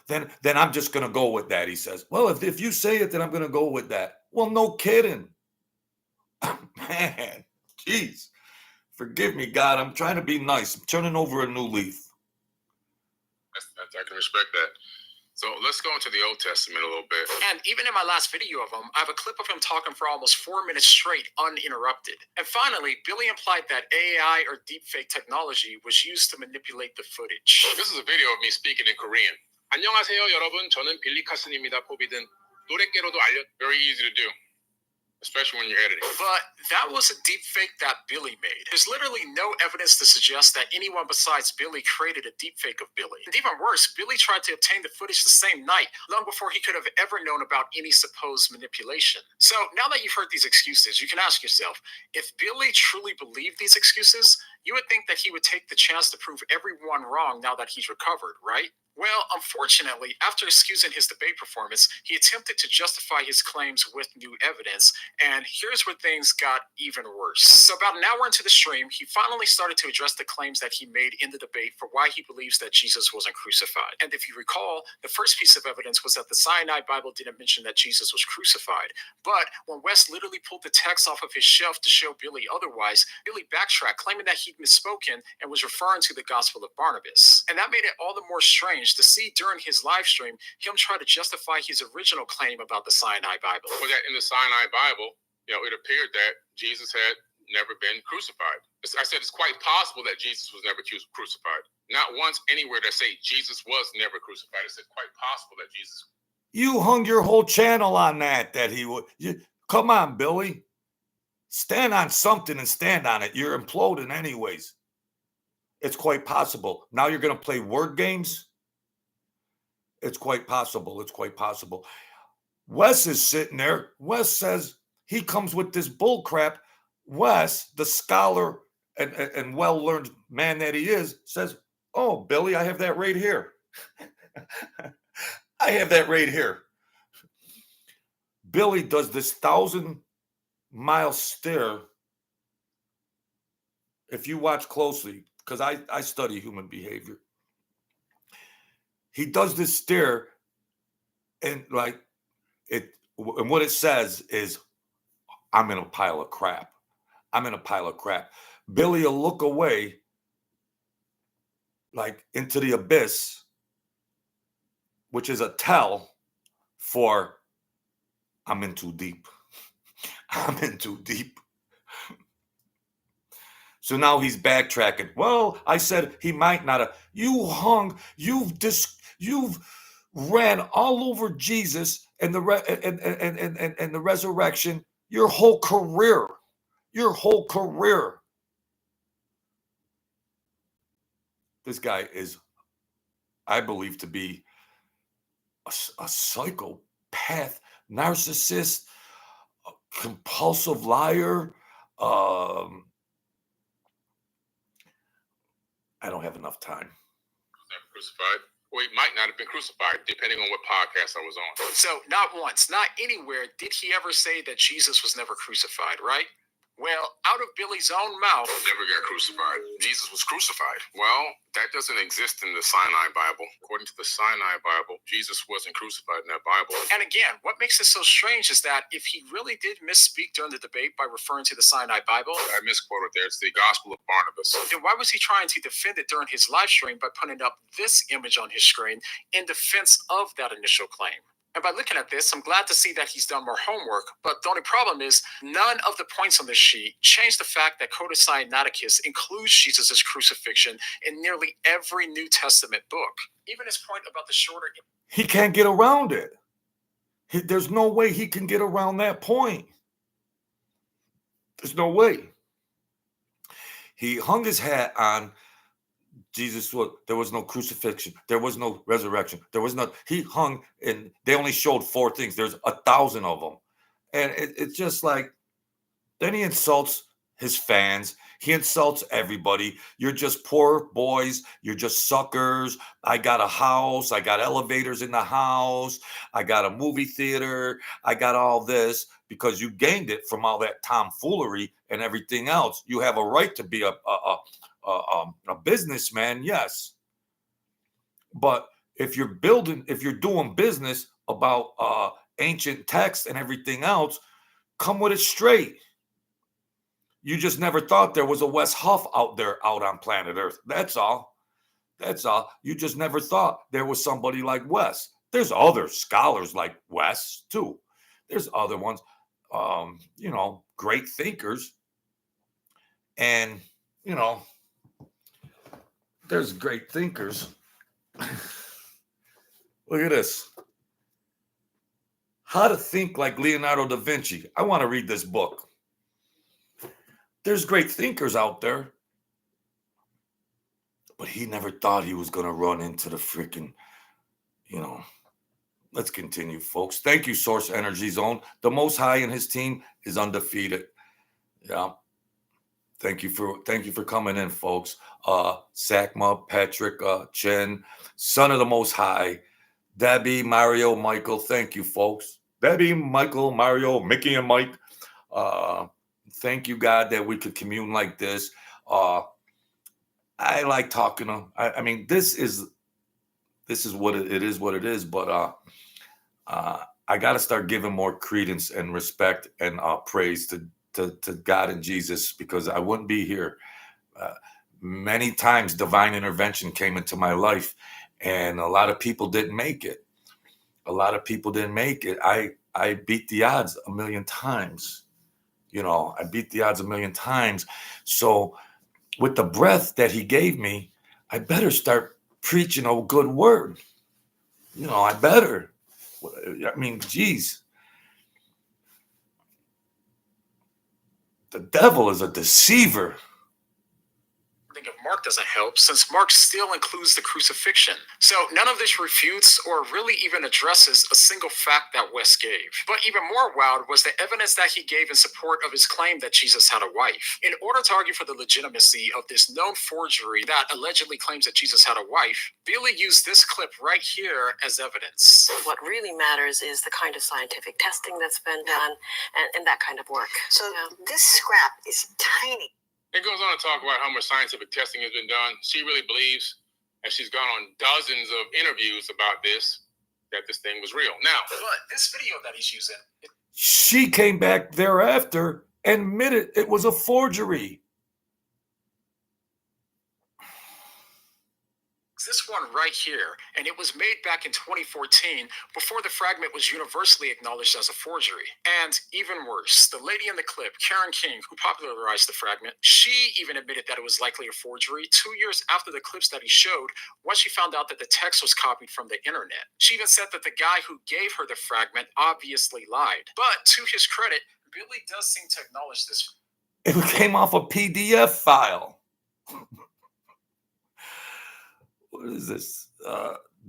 Then I'm just going to go with that, he says. Well, if you say it, then I'm going to go with that. Well, no kidding. Man, jeez. Forgive me, God. I'm trying to be nice. I'm turning over a new leaf. I can respect that. So let's go into the Old Testament a little bit. And even in my last video of him, I have a clip of him talking for almost 4 minutes straight, uninterrupted. And finally, Billy implied that AI or deepfake technology was used to manipulate the footage. This is a video of me speaking in Korean. 안녕하세요, 여러분. 저는 빌리 카슨입니다. 포비든 노랫개로도 very easy to do, especially when you're editing. But that was a deep fake that Billy made. There's literally no evidence to suggest that anyone besides Billy created a deep fake of Billy. And even worse, Billy tried to obtain the footage the same night, long before he could have ever known about any supposed manipulation. So now that you've heard these excuses, you can ask yourself, if Billy truly believed these excuses, you would think that he would take the chance to prove everyone wrong now that he's recovered, right? Well, unfortunately, after excusing his debate performance, he attempted to justify his claims with new evidence, and here's where things got even worse. So about an hour into the stream, he finally started to address the claims that he made in the debate for why he believes that Jesus wasn't crucified. And if you recall, the first piece of evidence was that the Sinai Bible didn't mention that Jesus was crucified. But when Wes literally pulled the text off of his shelf to show Billy otherwise, Billy backtracked, claiming that he'd misspoken and was referring to the Gospel of Barnabas. And that made it all the more strange to see during his live stream him try to justify his original claim about the Sinai Bible. For that in the Sinai Bible, it appeared that Jesus had never been crucified. I said it's quite possible that Jesus was never crucified. Not once anywhere that say Jesus was never crucified. It said quite possible that Jesus. You hung your whole channel on that he would. Come on, Billy. Stand on something and stand on it. You're imploding anyways. It's quite possible. Now you're going to play word games? It's quite possible. It's quite possible. Wes is sitting there. Wes says he comes with this bull crap. Wes, the scholar and well-learned man that he is, says, oh, Billy, I have that right here. I have that right here. Billy does this 1,000-mile stare. If you watch closely, because I study human behavior. He does this stare, and and what it says is, I'm in a pile of crap. I'm in a pile of crap. Billy will look away, like into the abyss, which is a tell for I'm in too deep. I'm in too deep. So now he's backtracking. Well, I said he might not have. You've ran all over Jesus and the resurrection your whole career. Your whole career. This guy is, I believe, to be a psychopath, narcissist, a compulsive liar. I don't have enough time. Crucified. Well, he might not have been crucified, depending on what podcast I was on. So, not once, not anywhere did he ever say that Jesus was never crucified, right? Well, out of Billy's own mouth, Never got crucified. Jesus was crucified. Well, that doesn't exist in the Sinai Bible. According to the Sinai Bible, Jesus wasn't crucified in that Bible. and again, what makes it so strange is that if he really did misspeak during the debate by referring to the Sinai Bible, I misquoted there. It's the Gospel of Barnabas. then why was he trying to defend it during his live stream by putting up this image on his screen in defense of that initial claim? And by looking at this, I'm glad to see that he's done more homework, but the only problem is none of the points on this sheet change the fact that Codex Sinaiticus includes Jesus' crucifixion in nearly every New Testament book. Even his point about the shorter... He can't get around it. There's no way he can get around that point. There's no way. He hung his hat on Jesus. There was no crucifixion. There was no resurrection. There was no. He hung, and they only showed 4 things. There's 1,000 of them, and it's just like. Then he insults his fans. He insults everybody. You're just poor boys. You're just suckers. I got a house. I got elevators in the house. I got a movie theater. I got all this because you gained it from all that tomfoolery and everything else. You have a right to be a businessman, yes. But if you're doing business about ancient texts and everything else, come with it straight. You just never thought there was a Wes Huff out there out on planet Earth. That's all. That's all. You just never thought there was somebody like Wes. There's other scholars like Wes too. There's other ones, great thinkers. And, there's great thinkers. Look at this. How to Think Like Leonardo da Vinci. I want to read this book. There's great thinkers out there. But he never thought he was going to run into the freaking, Let's continue, folks. Thank you, Source Energy Zone. The Most High and his team is undefeated. Yeah. Thank you for coming in, folks. Sakma, Patrick, Chen, Son of the Most High, Debbie, Mario, Michael. Thank you, folks. Debbie, Michael, Mario, Mickey, and Mike. Thank you, God, that we could commune like this. I like talking to. I mean, this is what it is. What it is. But I got to start giving more credence and respect and praise to God and Jesus, because I wouldn't be here. Many times divine intervention came into my life, and a lot of people didn't make it. I beat the odds a million times. I beat the odds a million times. So with the breath that he gave me, I better start preaching a good word. I better. I mean, geez. The devil is a deceiver. I think if Mark doesn't help, since Mark still includes the crucifixion. So none of this refutes or really even addresses a single fact that Wes gave. But even more wild was the evidence that he gave in support of his claim that Jesus had a wife. In order to argue for the legitimacy of this known forgery that allegedly claims that Jesus had a wife, Billy used this clip right here as evidence. What really matters is the kind of scientific testing that's been done and that kind of work. So this scrap is tiny. It goes on to talk about how much scientific testing has been done. She really believes, and she's gone on dozens of interviews about this, that this thing was real. Now, but this video that he's using, she came back thereafter and admitted it was a forgery. this one right here, and it was made back in 2014 before the fragment was universally acknowledged as a forgery. And even worse, the lady in the clip, Karen King, who popularized the fragment, she even admitted that it was likely a forgery 2 years after the clips that he showed, once she found out that the text was copied from the internet. She even said that the guy who gave her the fragment obviously lied. But to his credit, Billy does seem to acknowledge this. It came off a PDF file. What is this?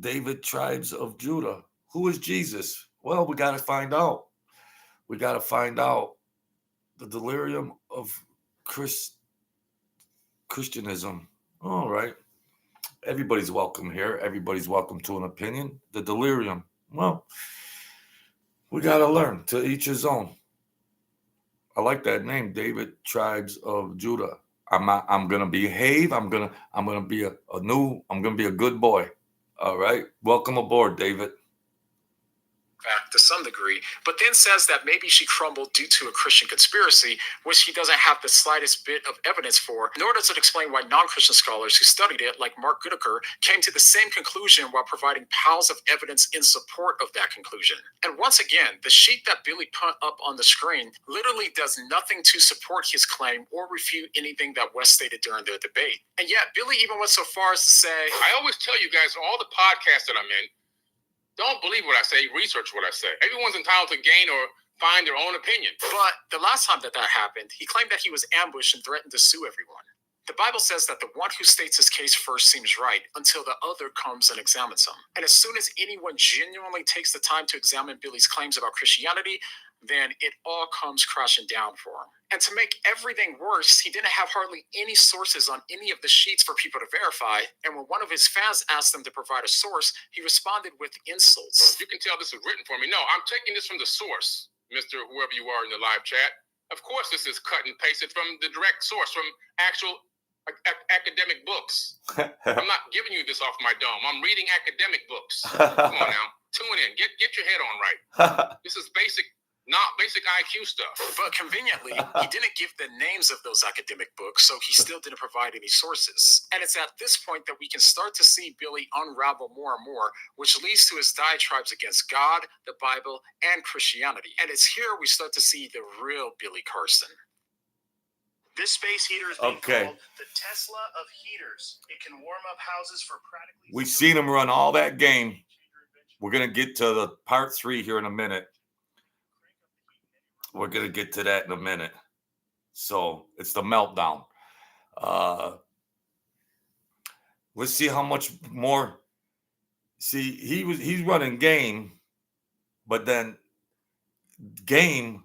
David, tribes of Judah. Who is Jesus? Well, we got to find out. We got to find out. The delirium of Christianism. All right. Everybody's welcome here. Everybody's welcome to an opinion. The delirium. Well, we got to learn, to each his own. I like that name, David, tribes of Judah. I'm gonna behave. I'm gonna be I'm gonna be a good boy. All right. Welcome aboard, David. Fact to some degree, but then says that maybe she crumbled due to a Christian conspiracy, which he doesn't have the slightest bit of evidence for, nor does it explain why non-Christian scholars who studied it, like Mark Goodacre, came to the same conclusion while providing piles of evidence in support of that conclusion. And once again, the sheet that Billy put up on the screen literally does nothing to support his claim or refute anything that West stated during the debate. And yet, Billy even went so far as to say, I always tell you guys, all the podcasts that I'm in, don't believe what I say, research what I say. Everyone's entitled to gain or find their own opinion. But the last time that happened, he claimed that he was ambushed and threatened to sue everyone. The Bible says that the one who states his case first seems right until the other comes and examines him. And as soon as anyone genuinely takes the time to examine Billy's claims about Christianity, then it all comes crashing down for him. And to make everything worse, he didn't have hardly any sources on any of the sheets for people to verify. And when one of his fans asked him to provide a source, he responded with insults. You can tell this was written for me. No, I'm taking this from the source, Mr. Whoever you are in the live chat. Of course, this is cut and pasted from the direct source, from actual academic books. I'm not giving you this off my dome. I'm reading academic books. Come on now, tune in. Get your head on right. This is basic IQ stuff. But conveniently, he didn't give the names of those academic books, so he still didn't provide any sources. And it's at this point that we can start to see Billy unravel more and more, which leads to his diatribes against God, the Bible, and Christianity. And it's here we start to see the real Billy Carson. This space heater is being called the Tesla of heaters. It can warm up houses for practically... We've seen him run all that game. We're going to get to the part 3 here in a minute. We're going to get to that in a minute. So it's the meltdown. Let's see how much more. See, he's running game, but then game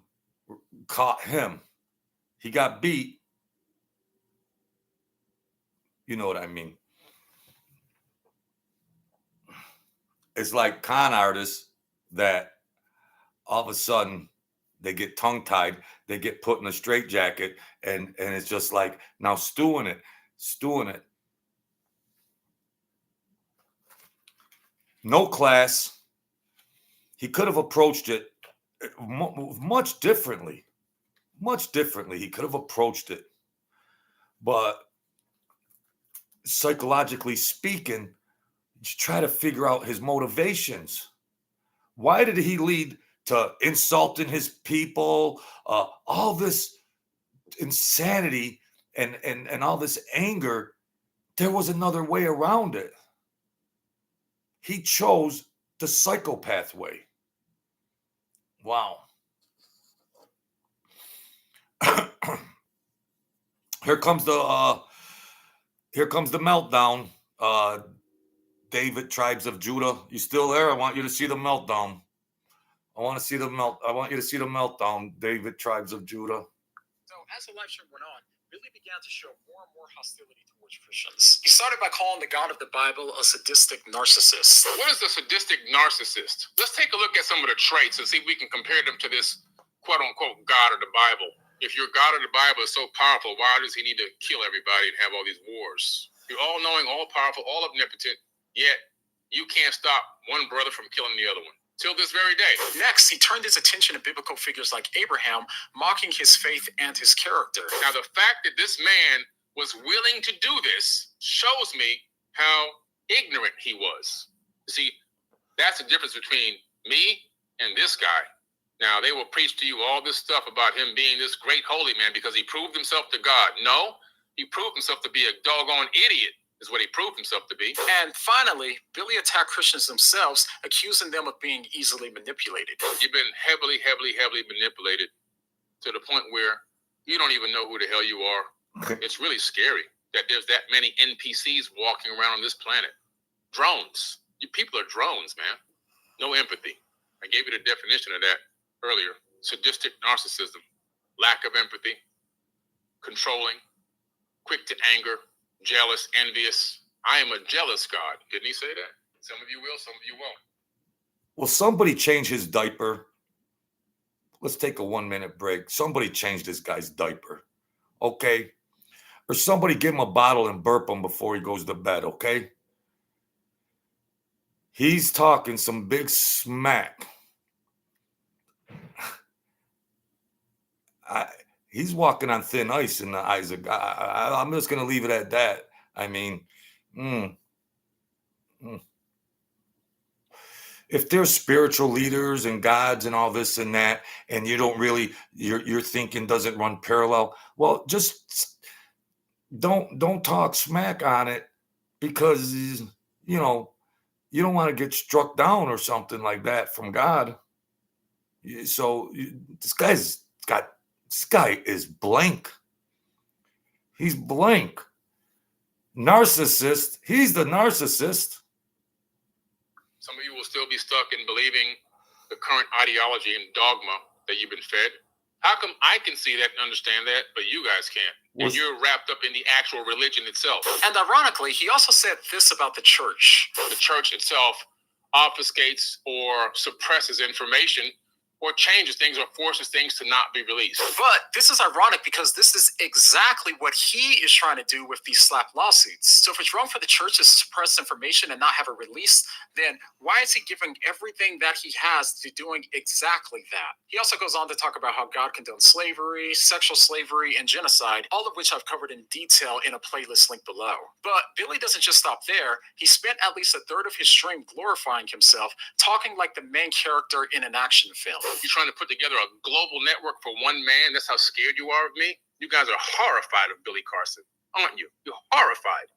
caught him. He got beat. You know what I mean? It's like con artists that all of a sudden they get tongue-tied, they get put in a straitjacket, and it's just like now stewing it. No class. He could have approached it much differently. He could have approached it. But psychologically speaking, you try to figure out his motivations. Why did he lead to insulting his people, all this insanity and all this anger? There was another way around it. He chose the psychopath way. Wow. Here comes the meltdown. David, tribes of Judah, you still there? I want you to see the meltdown. I want you to see the meltdown, David, tribes of Judah. So as the live stream went on, Billy began to show more and more hostility towards Christians. He started by calling the God of the Bible a sadistic narcissist. What is a sadistic narcissist? Let's take a look at some of the traits and see if we can compare them to this quote-unquote God of the Bible. If your God of the Bible is so powerful, why does he need to kill everybody and have all these wars? You're all-knowing, all-powerful, all-omnipotent, yet you can't stop one brother from killing the other one. Till this very day. Next, he turned his attention to biblical figures like Abraham, mocking his faith and his character. Now, the fact that this man was willing to do this shows me how ignorant he was. You see, that's the difference between me and this guy. Now, they will preach to you all this stuff about him being this great holy man because he proved himself to God. No, he proved himself to be a doggone idiot, is what he proved himself to be. And finally, Billy attacked Christians themselves, accusing them of being easily manipulated. You've been heavily manipulated to the point where you don't even know who the hell you are. It's really scary that there's that many NPCs walking around on this planet. Drones. You people are drones, man. No empathy. I gave you the definition of that earlier. Sadistic narcissism, lack of empathy, controlling, quick to anger, jealous, envious. I am a jealous God. Didn't he say that? Some of you will, some of you won't. Will somebody change his diaper? Let's take a 1-minute break. Somebody change this guy's diaper, okay? Or somebody give him a bottle and burp him before he goes to bed, okay? He's talking some big smack. He's walking on thin ice in the eyes of God. I'm just going to leave it at that. I mean, if there's spiritual leaders and gods and all this and that, and you don't really, your thinking doesn't run parallel, well, just don't talk smack on it, because, you know, you don't want to get struck down or something like that from God. So this guy is blank. He's blank. Narcissist. He's the narcissist. Some of you will still be stuck in believing the current ideology and dogma that you've been fed. How come I can see that and understand that, but you guys can't? And you're wrapped up in the actual religion itself. And ironically, he also said this about the church. The church itself obfuscates or suppresses information, or changes things, or forces things to not be released. But this is ironic, because this is exactly what he is trying to do with these slap lawsuits. So if it's wrong for the church to suppress information and not have it released, then why is he giving everything that he has to doing exactly that? He also goes on to talk about how God condones slavery, sexual slavery, and genocide, all of which I've covered in detail in a playlist link below. But Billy doesn't just stop there. He spent at least a third of his stream glorifying himself, talking like the main character in an action film. You're trying to put together a global network for one man? That's how scared you are of me? You guys are horrified of Billy Carson, aren't you? You're horrified.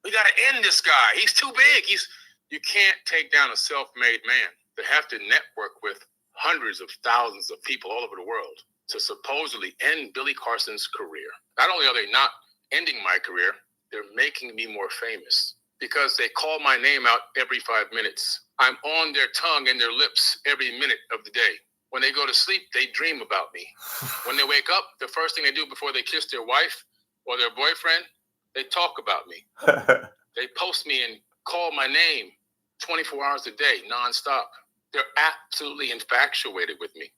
We got to end this guy. He's too big. You can't take down a self-made man. They have to network with hundreds of thousands of people all over the world to supposedly end Billy Carson's career. Not only are they not ending my career, they're making me more famous, because they call my name out every 5 minutes. I'm on their tongue and their lips every minute of the day. When they go to sleep, they dream about me. When they wake up, the first thing they do before they kiss their wife or their boyfriend, they talk about me. They post me and call my name 24 hours a day, nonstop. They're absolutely infatuated with me.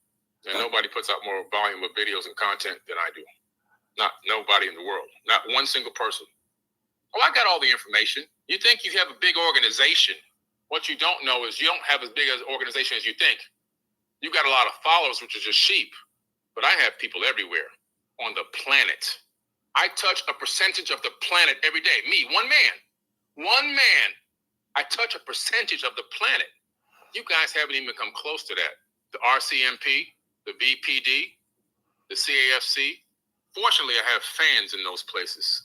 And nobody puts out more volume of videos and content than I do. Not nobody in the world. Not one single person. Oh, I got all the information. You think you have a big organization. What you don't know is you don't have as big an organization as you think. You got a lot of followers, which is just sheep. But I have people everywhere on the planet. I touch a percentage of the planet every day. Me, one man. I touch a percentage of the planet. You guys haven't even come close to that. The RCMP, the VPD, the CAFC. Fortunately, I have fans in those places.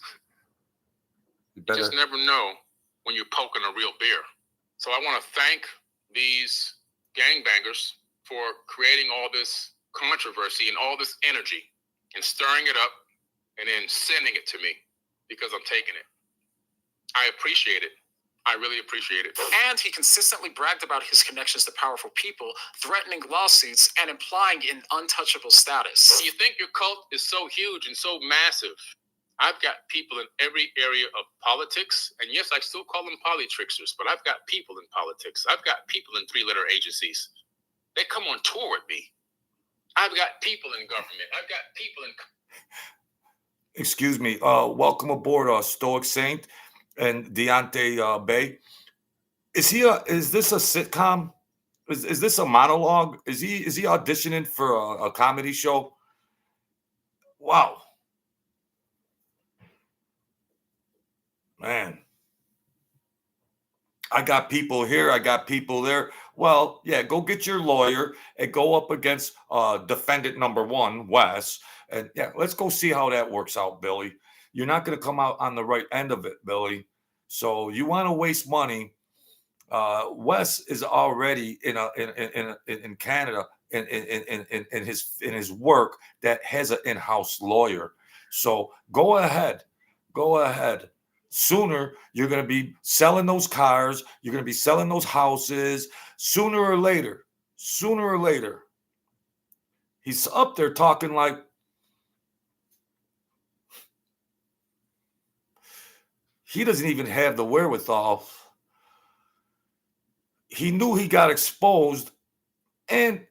You just never know when you're poking a real bear. So I want to thank these gangbangers for creating all this controversy and all this energy and stirring it up and then sending it to me, because I'm taking it. I appreciate it. I really appreciate it. And he consistently bragged about his connections to powerful people, threatening lawsuits and implying an untouchable status. You think your cult is so huge and so massive? I've got people in every area of politics, and yes, I still call them polytricksters, but I've got people in politics. I've got people in 3-letter agencies. They come on tour with me. I've got people in government. I've got people in... Excuse me. Welcome aboard, Stoic Saint and Deontay Bay. Is this a sitcom? Is this a monologue? Is he auditioning for a comedy show? Wow. Man. I got people here. I got people there. Well, yeah, go get your lawyer and go up against defendant number 1, Wes. And yeah, let's go see how that works out, Billy. You're not going to come out on the right end of it, Billy. So you want to waste money. Wes is already in Canada in his work that has an in-house lawyer. So go ahead, Sooner, you're going to be selling those cars. You're going to be selling those houses. Sooner or later, he's up there talking like, he doesn't even have the wherewithal. He knew he got exposed, and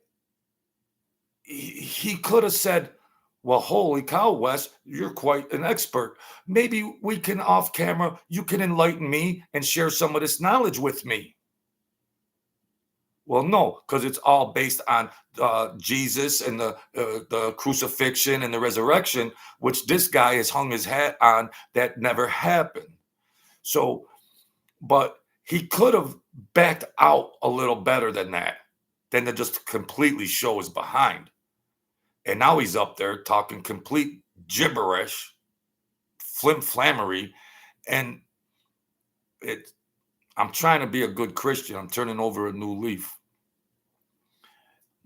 he could have said, well, holy cow, Wes, you're quite an expert. Maybe we can, off camera, you can enlighten me and share some of this knowledge with me. Well, no, because it's all based on Jesus and the crucifixion and the resurrection, which this guy has hung his hat on. That never happened. So, but he could have backed out a little better than that, than to just completely show his behind. And now he's up there talking complete gibberish, flim-flammery, and I'm trying to be a good Christian. I'm turning over a new leaf.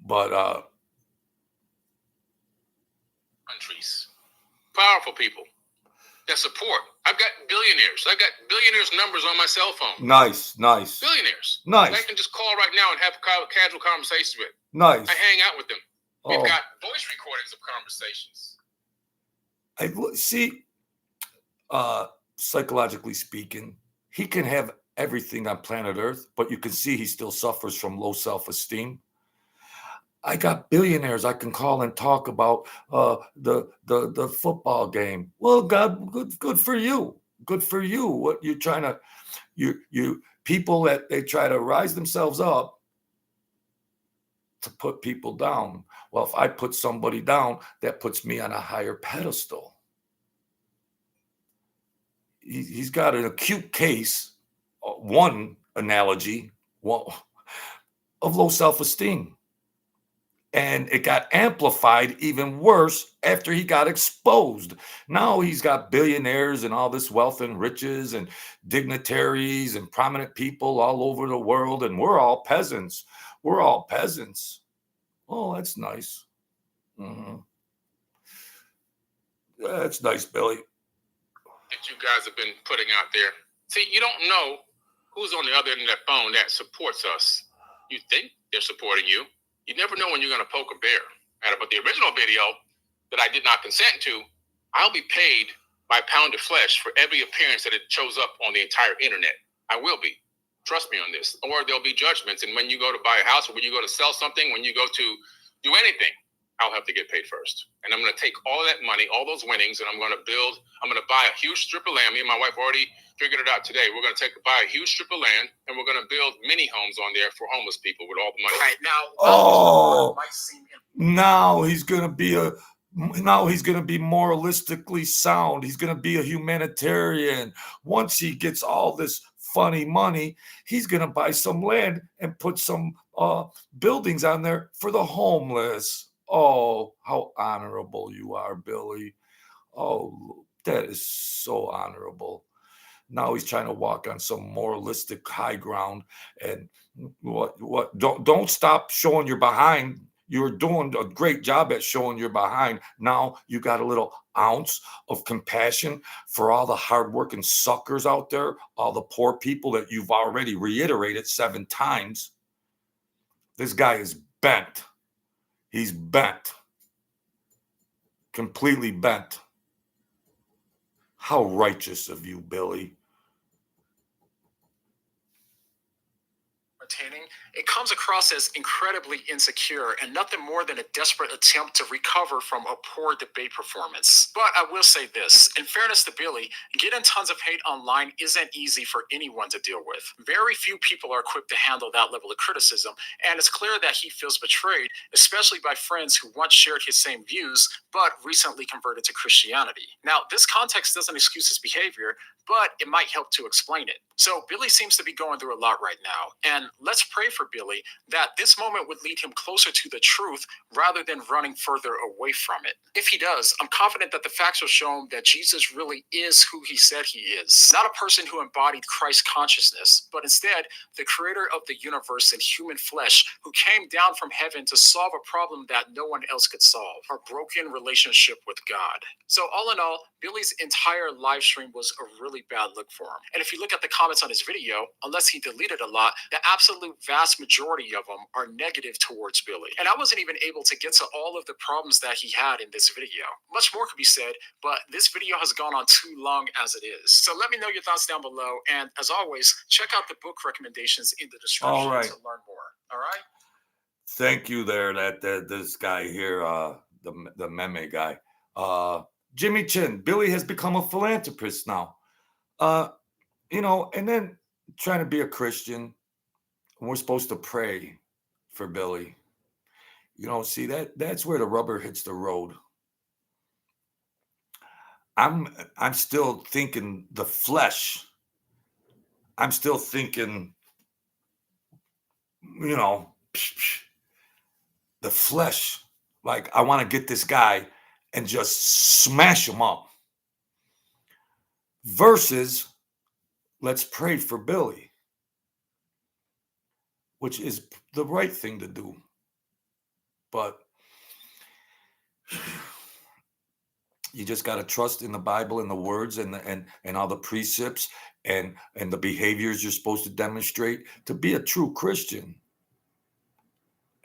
But countries, powerful people that support. I've got billionaires. I've got billionaires' numbers on my cell phone. Nice. Billionaires. Nice. I can just call right now and have casual conversations with. Nice. I hang out with them. We've Oh. got voice recordings of conversations. I see, psychologically speaking, he can have everything on planet Earth, but you can see he still suffers from low self-esteem. I got billionaires I can call and talk about the football game. Well, God, good for you. Good for you. What you're trying to, you people that they try to rise themselves up to put people down. Well, if I put somebody down, that puts me on a higher pedestal. He's got an acute case, one analogy, of low self-esteem. And it got amplified even worse after he got exposed. Now he's got billionaires and all this wealth and riches and dignitaries and prominent people all over the world. And we're all peasants. Oh, that's nice. Mm-hmm. That's nice, Billy. That you guys have been putting out there. See, you don't know who's on the other end of that phone that supports us. You think they're supporting you. You never know when you're going to poke a bear. But the original video that I did not consent to, I'll be paid by pound of flesh for every appearance that it shows up on the entire internet. I will be. Trust me on this. Or there'll be judgments. And when you go to buy a house, or when you go to sell something, when you go to do anything, I'll have to get paid first. And I'm going to take all that money, all those winnings, and I'm going to buy a huge strip of land. Me and my wife already figured it out today. We're going to buy a huge strip of land, and we're going to build mini homes on there for homeless people with all the money. Right now, now he's going to be moralistically sound. He's going to be a humanitarian. Once he gets all this funny money, he's going to buy some land and put some buildings on there for the homeless. Oh, how honorable you are, Billy. Oh, that is so honorable. Now he's trying to walk on some moralistic high ground. And what? Don't stop showing your behind. You're doing a great job at showing your behind. Now you got a little ounce of compassion for all the hardworking suckers out there, all the poor people that you've already reiterated 7 times. This guy is bent. He's bent. Completely bent. How righteous of you, Billy. It comes across as incredibly insecure and nothing more than a desperate attempt to recover from a poor debate performance. But I will say this, in fairness to Billy, getting tons of hate online isn't easy for anyone to deal with. Very few people are equipped to handle that level of criticism, and it's clear that he feels betrayed, especially by friends who once shared his same views, but recently converted to Christianity. Now, this context doesn't excuse his behavior, but it might help to explain it. So Billy seems to be going through a lot right now, and let's pray for Billy that this moment would lead him closer to the truth rather than running further away from it. If he does, I'm confident that the facts will show him that Jesus really is who he said he is. Not a person who embodied Christ consciousness, but instead the creator of the universe in human flesh who came down from heaven to solve a problem that no one else could solve, our broken relationship with God. So all in all, Billy's entire live stream was a really bad look for him. And if you look at the comments on his video, unless he deleted a lot, the absolute vast majority of them are negative towards Billy. And I wasn't even able to get to all of the problems that he had in this video. Much more could be said, but this video has gone on too long as it is. So let me know your thoughts down below. And as always, check out the book recommendations in the description to learn more. All right? Thank you there, this guy here, the meme guy. Jimmy Chin, Billy has become a philanthropist now. And then trying to be a Christian, we're supposed to pray for Billy. See, that's where the rubber hits the road. I'm still thinking the flesh. I'm still thinking, the flesh. Like, I want to get this guy and just smash him up. Versus, let's pray for Billy, which is the right thing to do. But you just got to trust in the Bible and the words and all the precepts and the behaviors you're supposed to demonstrate to be a true Christian.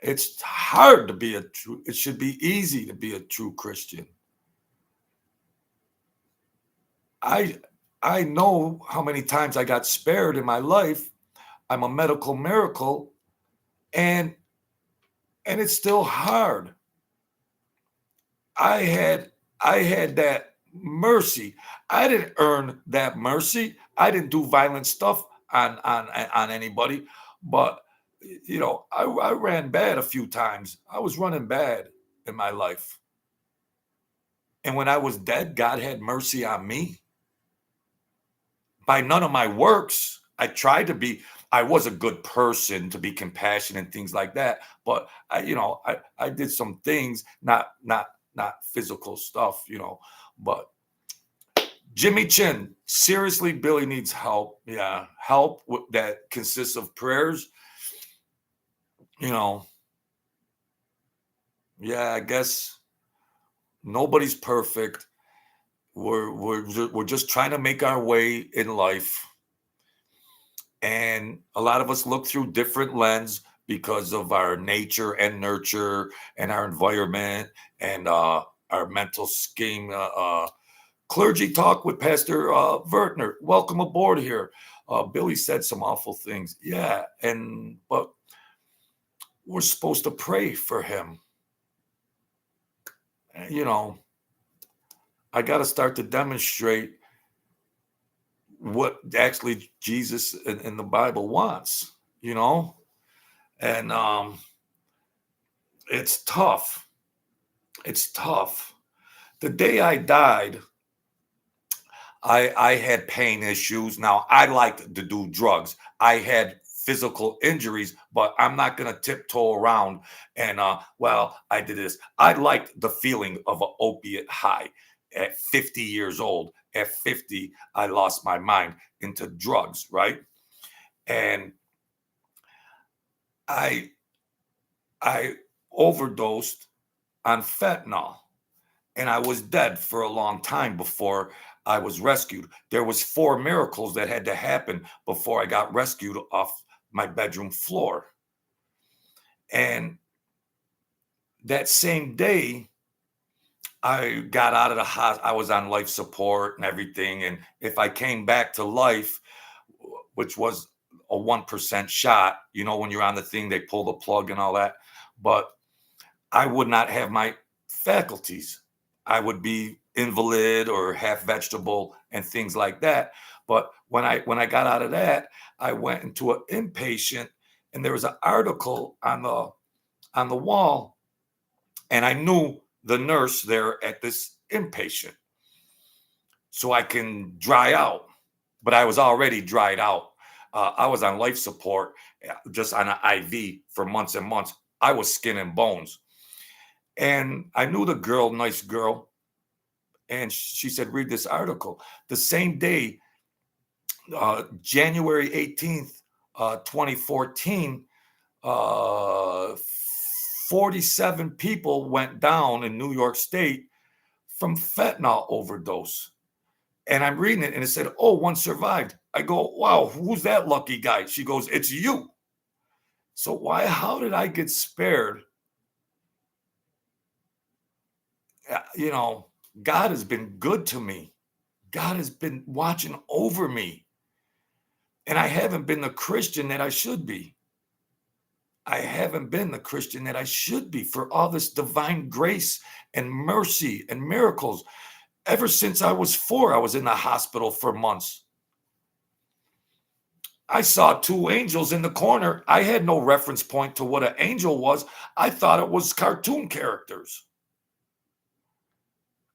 It's hard to be it should be easy to be a true Christian. I know how many times I got spared in my life. I'm a medical miracle, and it's still hard. I had that mercy. I didn't earn that mercy. I didn't do violent stuff on anybody, but I ran bad a few times. I was running bad in my life. And when I was dead, God had mercy on me. By none of my works, I was a good person to be compassionate and things like that. But I did some things, not physical stuff, but Jimmy Chin, seriously, Billy needs help. Yeah. Help that consists of prayers. Yeah, I guess nobody's perfect. We're just trying to make our way in life. And a lot of us look through different lens because of our nature and nurture and our environment and our mental scheme. Clergy Talk with Pastor Vertner. Welcome aboard here. Billy said some awful things. Yeah, but we're supposed to pray for him. I got to start to demonstrate what actually Jesus in the Bible wants, and it's tough. It's tough. The day I died, I had pain issues. Now, I liked to do drugs. I had physical injuries, but I'm not going to tiptoe around and, I did this. I liked the feeling of an opiate high at 50 years old. At 50, I lost my mind into drugs, right? And I overdosed on fentanyl, and I was dead for a long time before I was rescued. There was 4 miracles that had to happen before I got rescued off my bedroom floor. And that same day, I got out of the hospital. I was on life support and everything. And if I came back to life, which was a 1% shot, when you're on the thing, they pull the plug and all that. But I would not have my faculties. I would be invalid or half vegetable and things like that. But when I got out of that, I went into an inpatient, and there was an article on the wall, and I knew the nurse there at this inpatient, so I can dry out. But I was already dried out. I was on life support, just on an IV for months and months. I was skin and bones. And I knew the girl, nice girl. And she said, read this article. The same day, January 18th, 2014, 47 people went down in New York State from fentanyl overdose. And I'm reading it and it said, oh, one survived. I go, wow, who's that lucky guy? She goes, it's you. So how did I get spared? You know, God has been good to me. God has been watching over me. And I haven't been the Christian that I should be. I haven't been the Christian that I should be for all this divine grace and mercy and miracles. Ever since I was 4, I was in the hospital for months. I saw 2 angels in the corner. I had no reference point to what an angel was. I thought it was cartoon characters.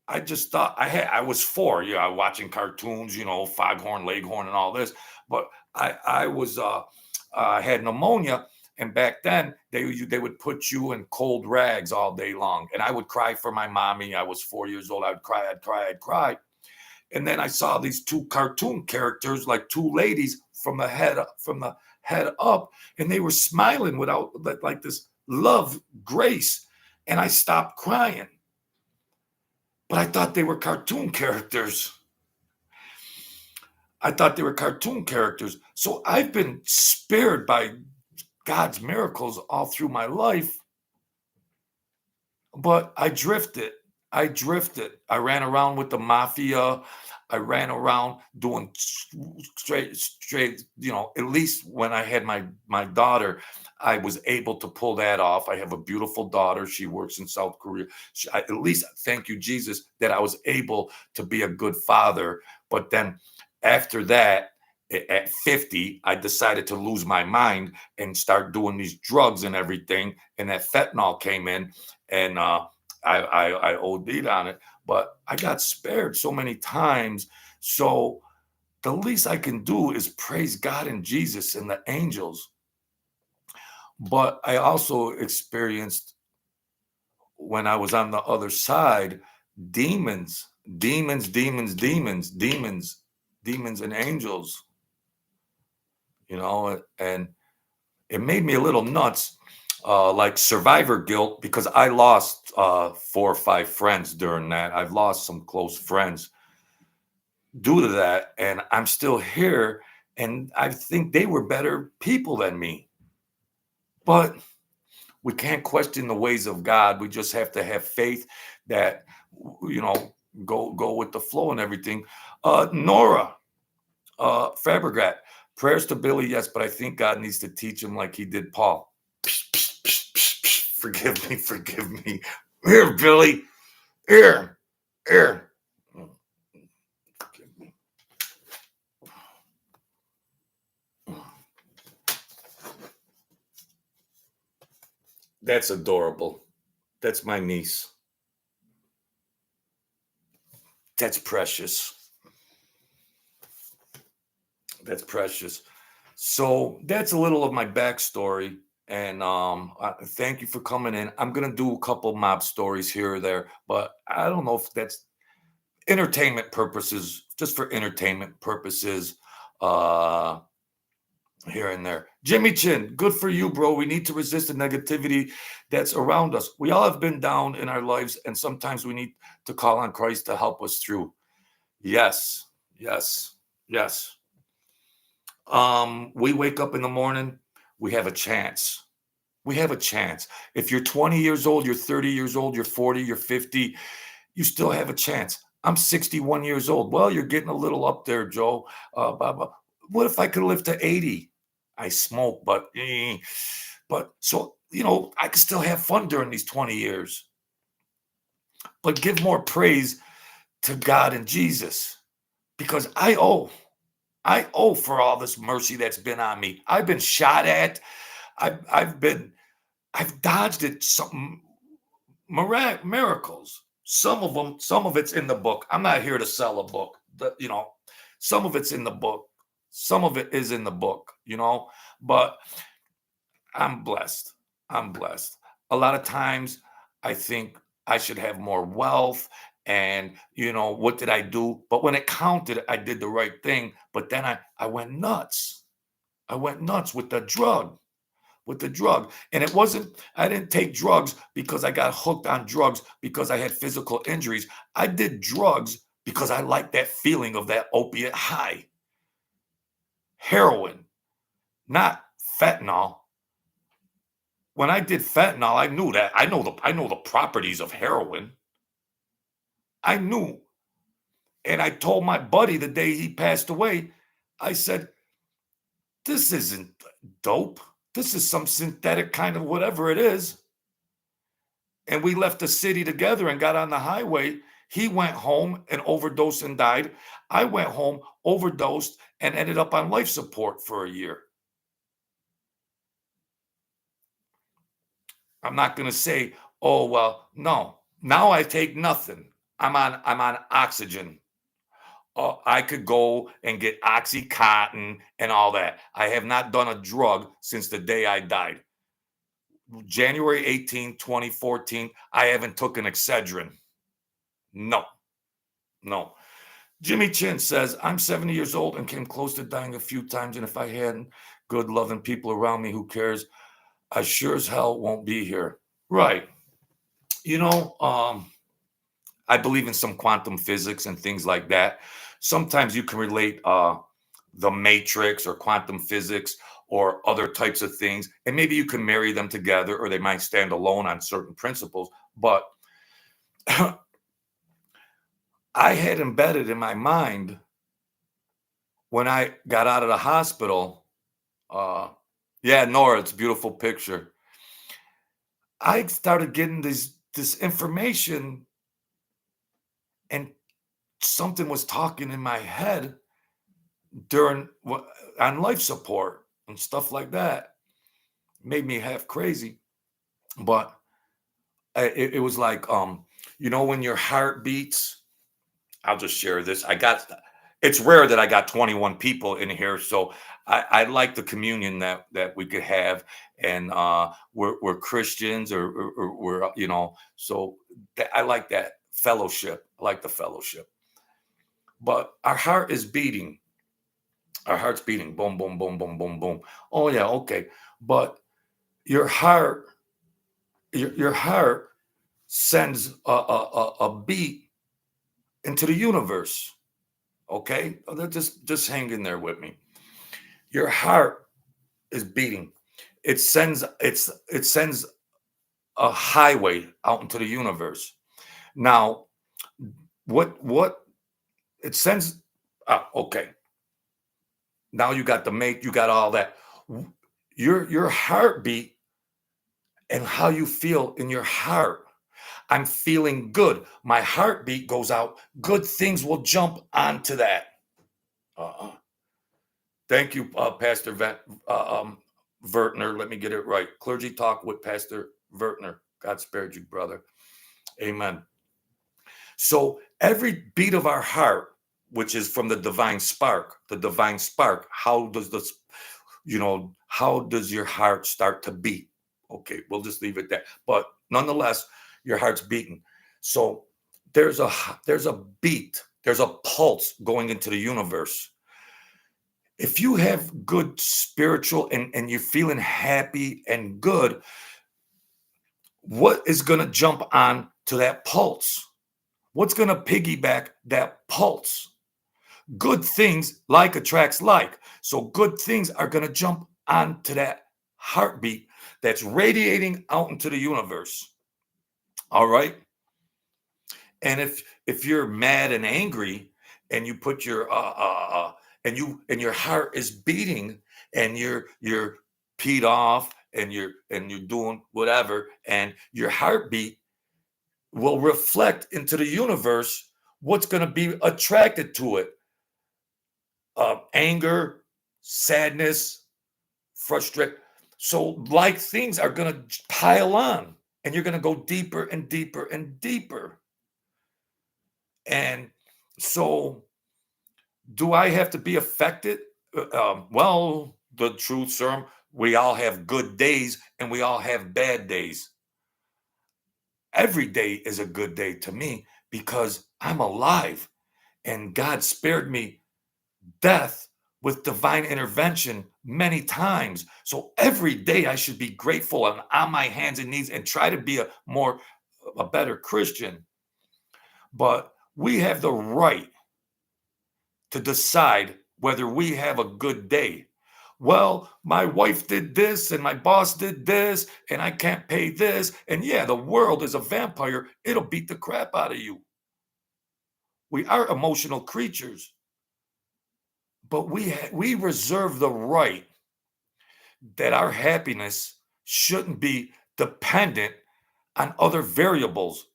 I just thought I was 4, watching cartoons, Foghorn, Leghorn, and all this. But I was had pneumonia, and back then they would put you in cold rags all day long, and I would cry for my mommy. I was 4 years old. I'd cry. And then I saw these 2 cartoon characters, like 2 ladies from the head up, and they were smiling without like this love, grace, and I stopped crying. But I thought they were cartoon characters. So I've been spared by God's miracles all through my life. But I drifted. I ran around with the mafia. I ran around doing straight, at least when I had my daughter, I was able to pull that off. I have a beautiful daughter. She works in South Korea. At least, thank you, Jesus, that I was able to be a good father. But then after that, at 50, I decided to lose my mind and start doing these drugs and everything. And that fentanyl came in, and I OD'd on it. But I got spared so many times. So the least I can do is praise God and Jesus and the angels. But I also experienced, when I was on the other side, demons and angels, and it made me a little nuts. Like survivor guilt, because I lost 4 or 5 friends during that. I've lost some close friends due to that, and I'm still here, and I think they were better people than me. But we can't question the ways of God. We just have to have faith that, go with the flow and everything. Nora Fabregat, prayers to Billy, yes, but I think God needs to teach him like he did Paul. Forgive me. Here, Billy. Here. Forgive me. That's adorable. That's my niece. That's precious. So that's a little of my backstory. And thank you for coming in. I'm going to do a couple mob stories here or there, but I don't know if that's entertainment purposes, just for entertainment purposes, here and there. Jimmy Chin, good for you, bro. We need to resist the negativity that's around us. We all have been down in our lives, and sometimes we need to call on Christ to help us through. Yes. We wake up in the morning, we have a chance. If you're 20 years old, you're 30 years old, you're 40, you're 50, you still have a chance. I'm 61 years old. Well, you're getting a little up there, Joe. What if I could live to 80? I smoke, but so, I can still have fun during these 20 years. But give more praise to God and Jesus, because I owe for all this mercy that's been on me. I've been shot at. I've dodged it. Some miracles. Some of it's in the book. I'm not here to sell a book. Some of it's in the book. Some of it is in the book, but I'm blessed. I'm blessed. A lot of times I think I should have more wealth and, what did I do? But when it counted, I did the right thing. But then I went nuts. I went nuts with the drug. And I didn't take drugs because I got hooked on drugs because I had physical injuries. I did drugs because I liked that feeling of that opiate high. Heroin, not fentanyl. When I did fentanyl, I knew that. I know the properties of heroin. I knew. And I told my buddy the day he passed away, I said, this isn't dope. This is some synthetic kind of whatever it is. And we left the city together and got on the highway. He went home and overdosed and died. I went home, overdosed, and ended up on life support for a year. I'm not going to say, oh, well, no. Now I take nothing. I'm on oxygen. I could go and get Oxycontin and all that. I have not done a drug since the day I died. January 18, 2014, I haven't taken Excedrin. No. Jimmy Chin says, I'm 70 years old and came close to dying a few times. And if I hadn't good, loving people around me, who cares? I sure as hell won't be here. Right. I believe in some quantum physics and things like that. Sometimes you can relate the matrix or quantum physics or other types of things, and maybe you can marry them together, or they might stand alone on certain principles. But I had embedded in my mind when I got out of the hospital. Yeah, Nora, it's a beautiful picture. I started getting this information, and something was talking in my head on life support and stuff like that. Made me half crazy, but it was like, when your heart beats. I'll just share this. It's rare that I got 21 people in here, so I like the communion that we could have, and we're Christians, or we're, so I like that fellowship. I like the fellowship. But our heart is beating. Our heart's beating. Boom, boom, boom, boom, boom, boom. Oh yeah, okay. But your heart sends a beat into the universe. Okay, just hang in there with me. Your heart is beating. It sends a highway out into the universe. Now, what it sends? Okay. Now you got you got all that. Your heartbeat and how you feel in your heart. I'm feeling good. My heartbeat goes out. Good things will jump onto that. Thank you, Pastor Vertner. Let me get it right. Clergy Talk with Pastor Vertner. God spared you, brother. Amen. So every beat of our heart, which is from the divine spark, how does your heart start to beat? Okay, we'll just leave it there. But nonetheless, your heart's beating. So there's a beat, there's a pulse going into the universe. If you have good spiritual and you're feeling happy and good, what is going to jump on to that pulse? What's going to piggyback that pulse? Good things like attracts like. So good things are going to jump onto that heartbeat that's radiating out into the universe. All right. And if you're mad and angry and you put your and your heart is beating and you're peed off and you're doing whatever, and your heartbeat will reflect into the universe what's going to be attracted to it. Anger, sadness, frustration. So like things are going to pile on, and you're going to go deeper and deeper and deeper. And so do I have to be affected Well, the truth serum, we all have good days and we all have bad days. Every day is a good day to me because I'm alive and God spared me death with divine intervention many times. So every day I should be grateful and on my hands and knees and try to be a better Christian. But we have the right to decide whether we have a good day. Well, my wife did this and my boss did this and I can't pay this. And yeah, the world is a vampire. It'll beat the crap out of you. We are emotional creatures, but we reserve the right that our happiness shouldn't be dependent on other variables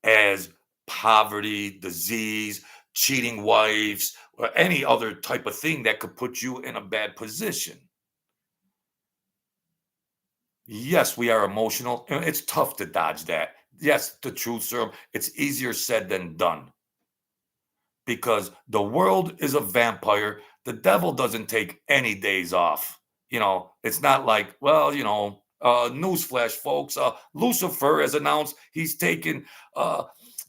as poverty, disease, cheating wives, or any other type of thing that could put you in a bad position. Yes, we are emotional, and it's tough to dodge that. Yes, the truth serum, it's easier said than done because the world is a vampire. The devil doesn't take any days off. It's not like, well, newsflash, folks. Lucifer has announced he's taking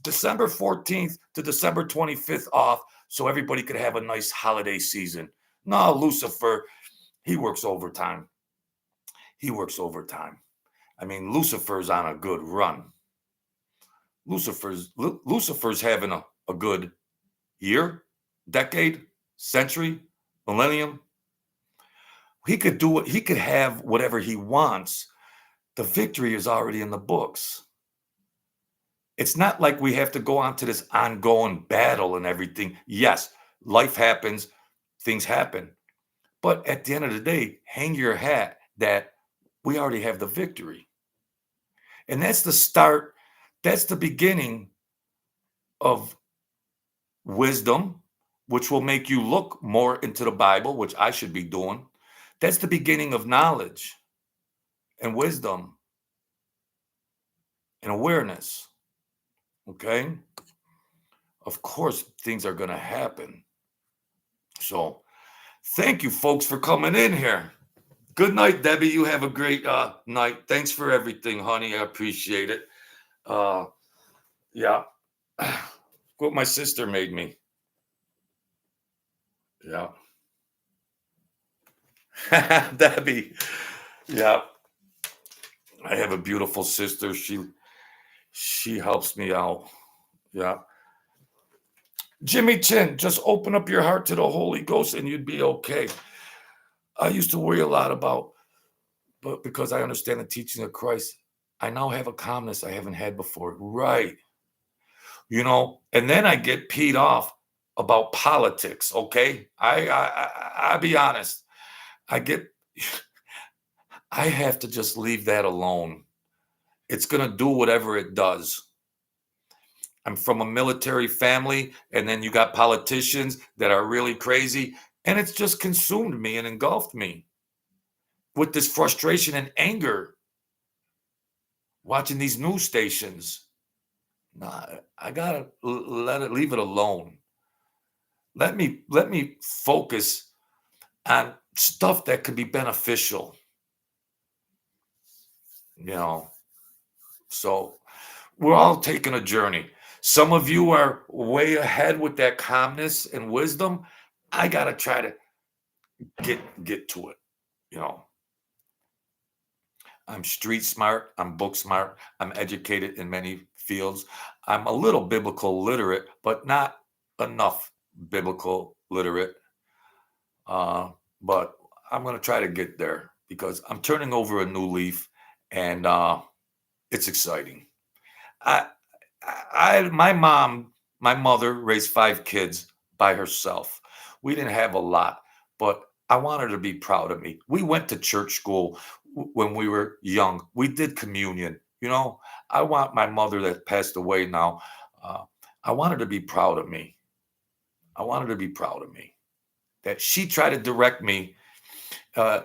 December 14th to December 25th off so everybody could have a nice holiday season. No, Lucifer, he works overtime. He works overtime. I mean, Lucifer's on a good run. Lucifer's having a good year, decade, century, millennium. He could do it. He could have whatever he wants. The victory is already in the books. It's not like we have to go on to this ongoing battle and everything. Yes, life happens, things happen. But at the end of the day, hang your hat that we already have the victory. And that's the start. That's the beginning of wisdom, which will make you look more into the Bible, which I should be doing. That's the beginning of knowledge and wisdom and awareness. Okay? Of course, things are going to happen. So, thank you, folks, for coming in here. Good night, Debbie. You have a great night. Thanks for everything, honey. I appreciate it. Yeah. What my sister made me. Yeah. Debbie. Yeah. I have a beautiful sister. She helps me out. Yeah. Jimmy Chin, just open up your heart to the Holy Ghost and you'd be okay. I used to worry a lot but because I understand the teaching of Christ, I now have a calmness I haven't had before. Right. And then I get peed off about politics. Okay. I'll be honest. I have to just leave that alone. It's going to do whatever it does. I'm from a military family, and then you got politicians that are really crazy, and it's just consumed me and engulfed me with this frustration and anger watching these news stations. Nah, I gotta leave it alone. Let me focus on stuff that could be beneficial. So we're all taking a journey. Some of you are way ahead with that calmness and wisdom. I gotta try to get to it. I'm street smart. I'm book smart. I'm educated in many fields. I'm a little biblical literate, but not enough biblical literate. But I'm going to try to get there because I'm turning over a new leaf, and it's exciting. My mother raised 5 kids by herself. We didn't have a lot, but I want her to be proud of me. We went to church school when we were young. We did communion. I want my mother that passed away now. I want her to be proud of me. I want her to be proud of me. That she tried to direct me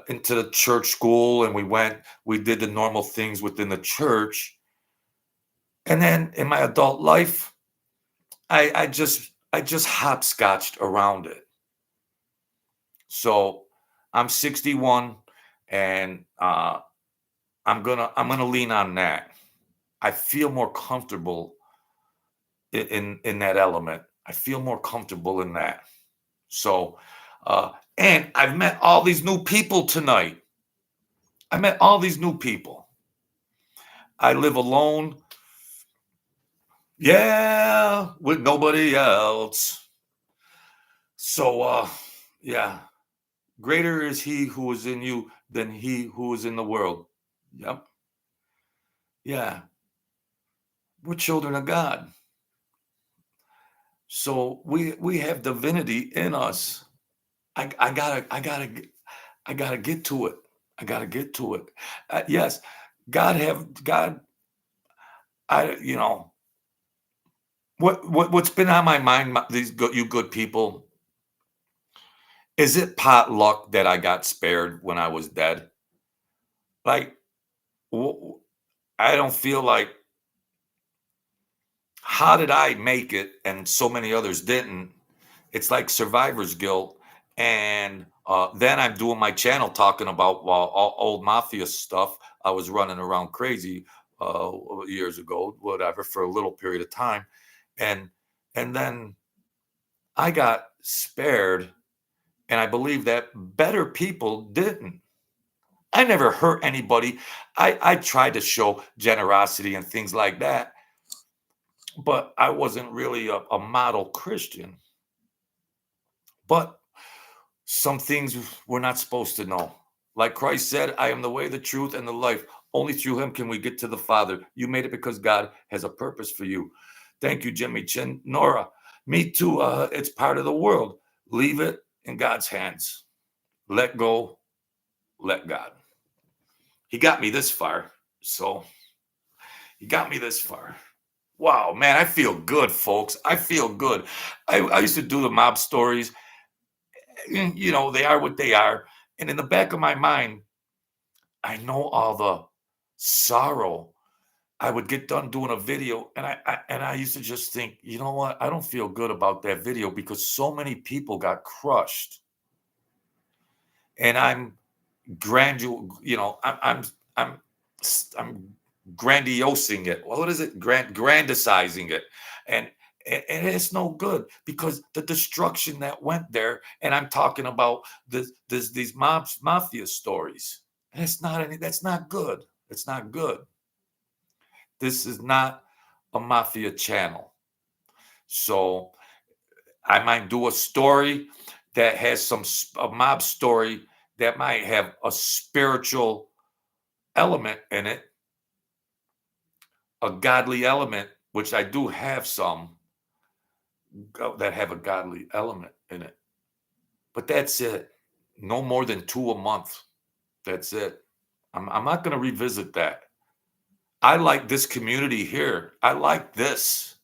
into the church school, and we did the normal things within the church. And then in my adult life, I just hopscotched around it. So I'm 61, and I'm gonna lean on that. I feel more comfortable in that element. I feel more comfortable in that. So, and I've met all these new people tonight. I met all these new people. I live alone. Yeah, with nobody else. So, yeah, greater is he who is in you than he who is in the world. Yep. Yeah, we're children of God. So we have divinity in us. I gotta get to it. I gotta get to it. Yes, God. I what's been on my mind, you good people. Is it pot luck that I got spared when I was dead? Like, I don't feel like, how did I make it and so many others didn't? It's like survivor's guilt. And then I'm doing my channel talking about old mafia stuff. I was running around crazy years ago, whatever, for a little period of time. And then I got spared, and I believe that better people didn't. I never hurt anybody. I tried to show generosity and things like that, but I wasn't really a model Christian. But some things we're not supposed to know. Like Christ said, I am the way, the truth, and the life. Only through him can we get to the Father. You made it because God has a purpose for you. Thank you, Jimmy Chin. Nora, me too. It's part of the world. Leave it in God's hands. Let go, let God. He got me this far. So he got me this far. Wow, man, I feel good, folks. I feel good. I used to do the mob stories. They are what they are. And in the back of my mind, I know all the sorrow. I would get done doing a video, and I used to just think, you know what? I don't feel good about that video because so many people got crushed. And I'm I'm grandiosing it. What is it? Grandizing it. And it's no good because the destruction that went there, and I'm talking about these mafia stories. And that's not good. It's not good. This is not a mafia channel. So I might do a story that has a mob story that might have a spiritual element in it, a godly element, which I do have some that have a godly element in it. But that's it. No more than 2 a month. That's it. I'm not going to revisit that. I like this community here. I like this.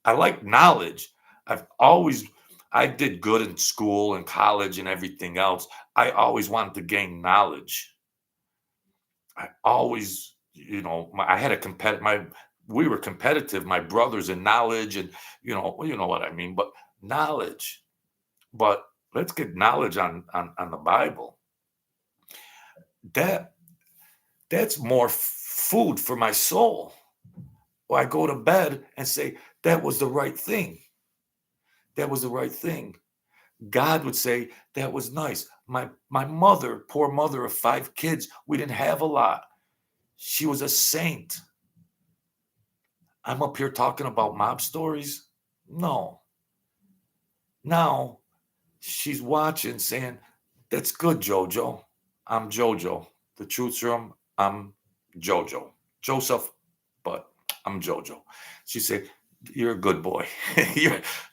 I like knowledge. I did good in school and college and everything else. I always wanted to gain knowledge. I always, I had we were competitive, my brothers, in knowledge, and you know what I mean, but knowledge. But let's get knowledge on the Bible. That's more food for my soul. Or I go to bed and say, that was the right thing. That was the right thing. God would say, that was nice. My mother, poor mother of 5 kids, we didn't have a lot. She was a saint. I'm up here talking about mob stories? No. Now she's watching saying, that's good, Jojo. I'm Jojo. The truth serum, I'm Jojo. Joseph, but I'm Jojo. She said, you're a good boy.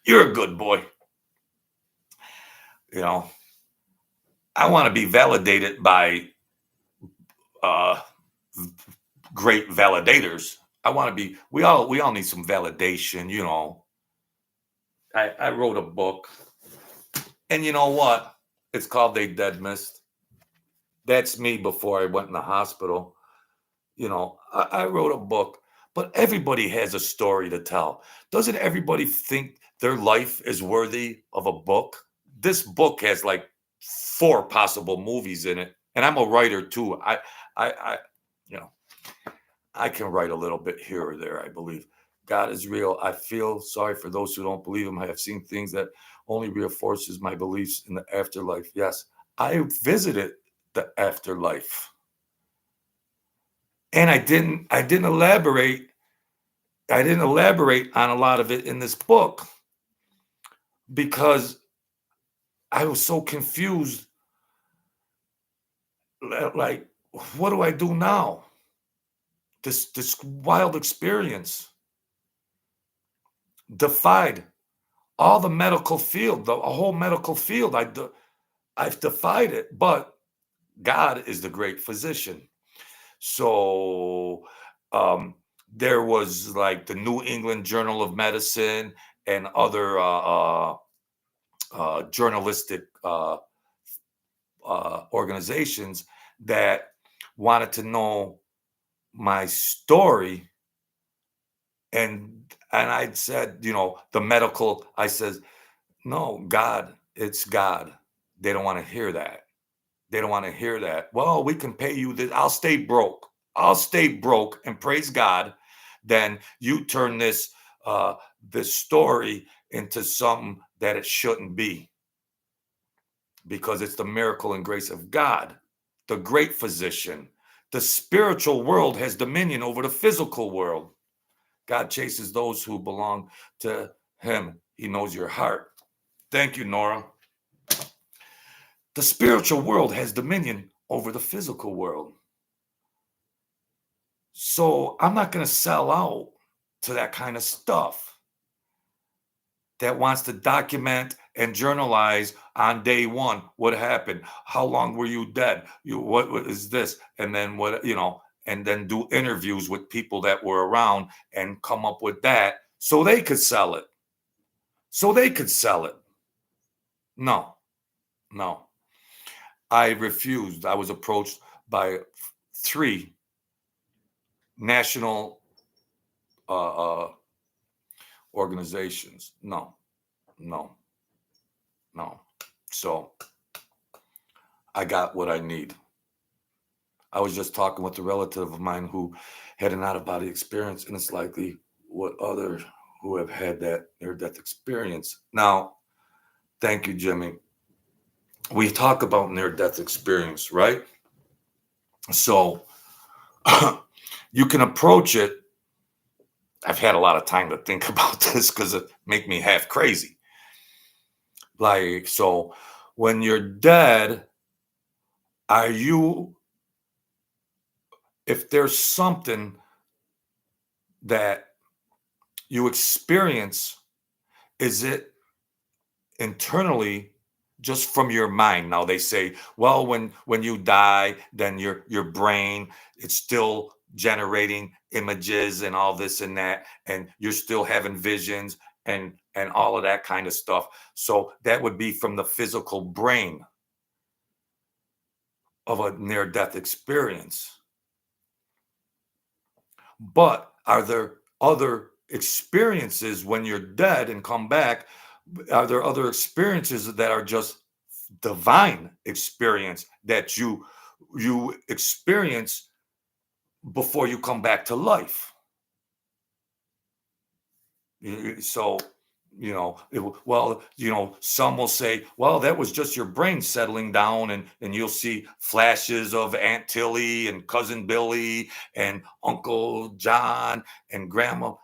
you're a good boy. I want to be validated by great validators. I want to be, we all need some validation, I wrote a book, and you know what? It's called They Dead Missed. That's me before I went in the hospital. I wrote a book, but everybody has a story to tell. Doesn't everybody think their life is worthy of a book? This book has like 4 possible movies in it. And I'm a writer too. I you know, I can write a little bit here or there, I believe. God is real. I feel sorry for those who don't believe him. I have seen things that only reinforces my beliefs in the afterlife. Yes, I visited the afterlife. And I didn't elaborate. I didn't elaborate on a lot of it in this book because I was so confused. Like, what do I do now? This wild experience defied all the medical field, the whole medical field. I've defied it, but God is the great physician. So there was like the New England Journal of Medicine and other journalistic organizations that wanted to know my story. And I said, the medical, I said, no, God, it's God. They don't want to hear that. They don't want to hear that. Well, we can pay you this. I'll stay broke. I'll stay broke and praise God. Then you turn this this story into something that it shouldn't be, because it's the miracle and grace of God, the great physician. The spiritual world has dominion over the physical world. God chases those who belong to him. He knows your heart. Thank you, Nora. The spiritual world has dominion over the physical world. So I'm not going to sell out to that kind of stuff that wants to document and journalize on day one what happened, how long were you dead, what is this, and then what, and then do interviews with people that were around and come up with that so they could sell it. No. I refused. I was approached by 3 national organizations. No. So I got what I need. I was just talking with a relative of mine who had an out-of-body experience, and it's likely what others who have had that near-death experience. Now, thank you, Jimmy. We talk about near-death experience, right? So you can approach it. I've had a lot of time to think about this because it make me half crazy. Like, so when you're dead, if there's something that you experience, is it internally just from your mind? Now they say, well, when you die, then your brain, it's still generating images and all this and that, and you're still having visions and all of that kind of stuff. So that would be from the physical brain of a near-death experience. But are there other experiences when you're dead and come back? Are there other experiences that are just divine experience that you experience before you come back to life? So, some will say, well, that was just your brain settling down, and you'll see flashes of Aunt Tilly and Cousin Billy and Uncle John and Grandma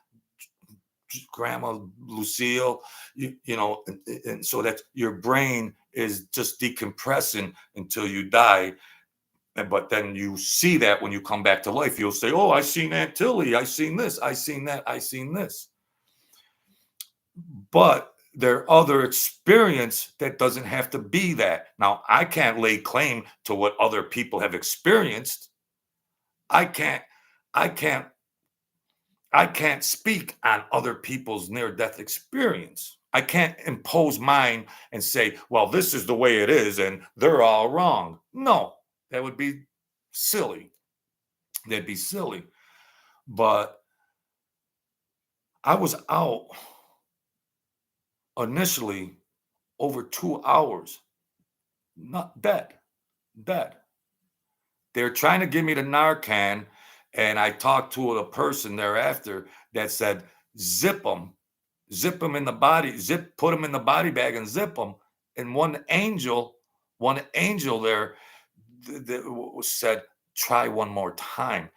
Lucille, and so that your brain is just decompressing until you die. But then you see that when you come back to life, you'll say, oh, I seen Aunt Tilly, I seen this, I seen that, I seen this. But there are other experience that doesn't have to be that. Now, I can't lay claim to what other people have experienced. I can't speak on other people's near-death experience. I can't impose mine and say, well, this is the way it is and they're all wrong. No, that would be silly. That'd be silly. But I was out initially over 2 hours. Not dead. Dead. They're trying to give me the Narcan, and I talked to a person thereafter that said, zip them in the body, put them in the body bag and zip them. And one angel there said, try one more time.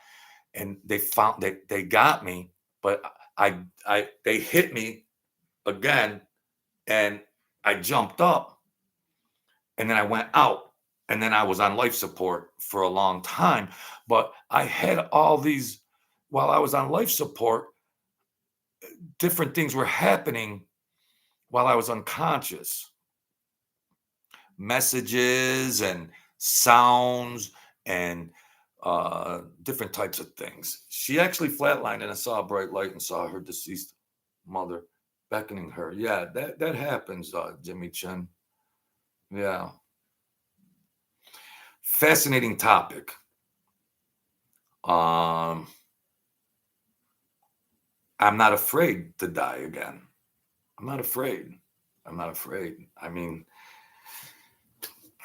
And they found that they got me, but they hit me again, and I jumped up, and then I went out, and then I was on life support for a long time. But I had all these, while I was on life support, different things were happening while I was unconscious. Messages and sounds and different types of things. She actually flatlined, and I saw a bright light and saw her deceased mother beckoning her. Yeah, that happens, Jimmy Chin. Yeah. Fascinating topic. I'm not afraid to die again. I'm not afraid. I mean,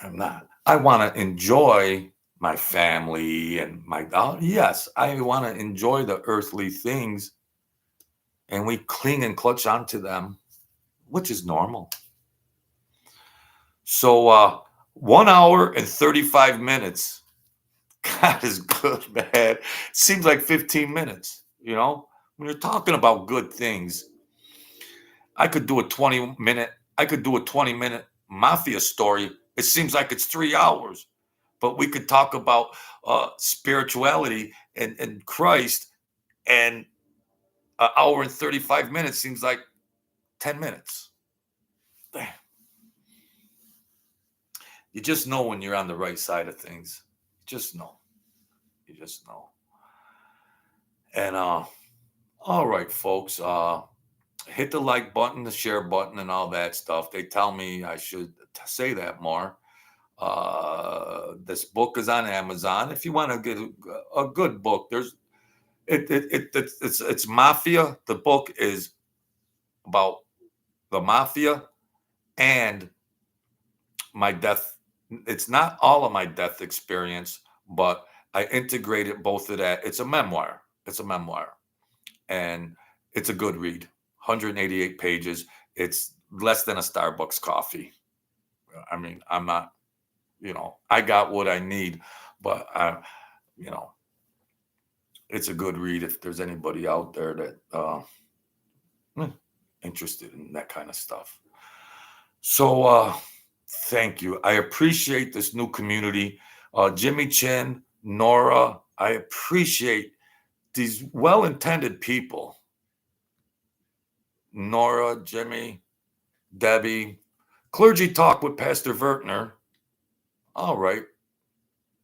I'm not. I want to enjoy my family and my yes, I want to enjoy the earthly things, and we cling and clutch onto them, which is normal. So 1 hour and 35 minutes. God is good, man. Seems like 15 minutes, when you're talking about good things. I could do a 20-minute mafia story. It seems like it's 3 hours. But we could talk about spirituality and Christ, and an hour and 35 minutes seems like 10 minutes. Damn. You just know when you're on the right side of things. You just know. And all right, folks. Hit the like button, the share button, and all that stuff. They tell me I should say that more. This book is on Amazon. If you want to get a good book, it's mafia. The book is about the mafia and my death. It's not all of my death experience, but I integrated both of that. It's a memoir. And it's a good read. 188 pages. It's less than a Starbucks coffee. I mean, I'm not, I got what I need, but it's a good read if there's anybody out there that interested in that kind of stuff. So thank you. I appreciate this new community. Jimmy Chin, Nora, I appreciate these well-intended people. Nora, Jimmy, Debbie, Clergy Talk with Pastor Vertner. All right.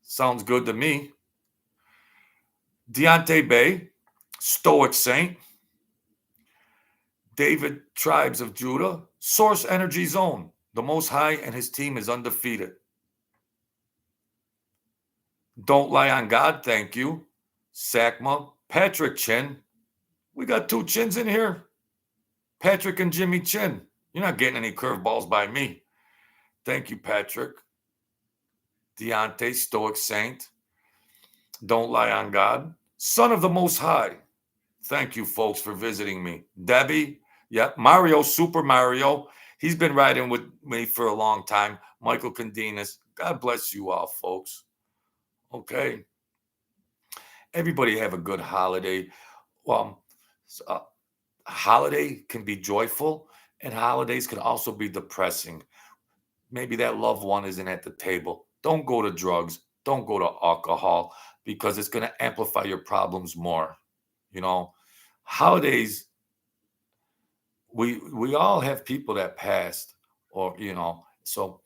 Sounds good to me. Deontay Bay, Stoic Saint, David Tribes of Judah, Source Energy Zone. The Most High and his team is undefeated. Don't Lie on God, thank you. Sakma, Patrick Chin. We got 2 chins in here. Patrick and Jimmy Chin. You're not getting any curveballs by me. Thank you, Patrick. Deontay, Stoic Saint. Don't Lie on God. Son of the Most High. Thank you, folks, for visiting me. Debbie. Yep. Mario, Super Mario. He's been riding with me for a long time. Michael Candinas. God bless you all, folks. Okay. Everybody have a good holiday. Well, holiday can be joyful, and holidays can also be depressing. Maybe that loved one isn't at the table. Don't go to drugs. Don't go to alcohol, because it's going to amplify your problems more. Holidays, we all have people that passed, or so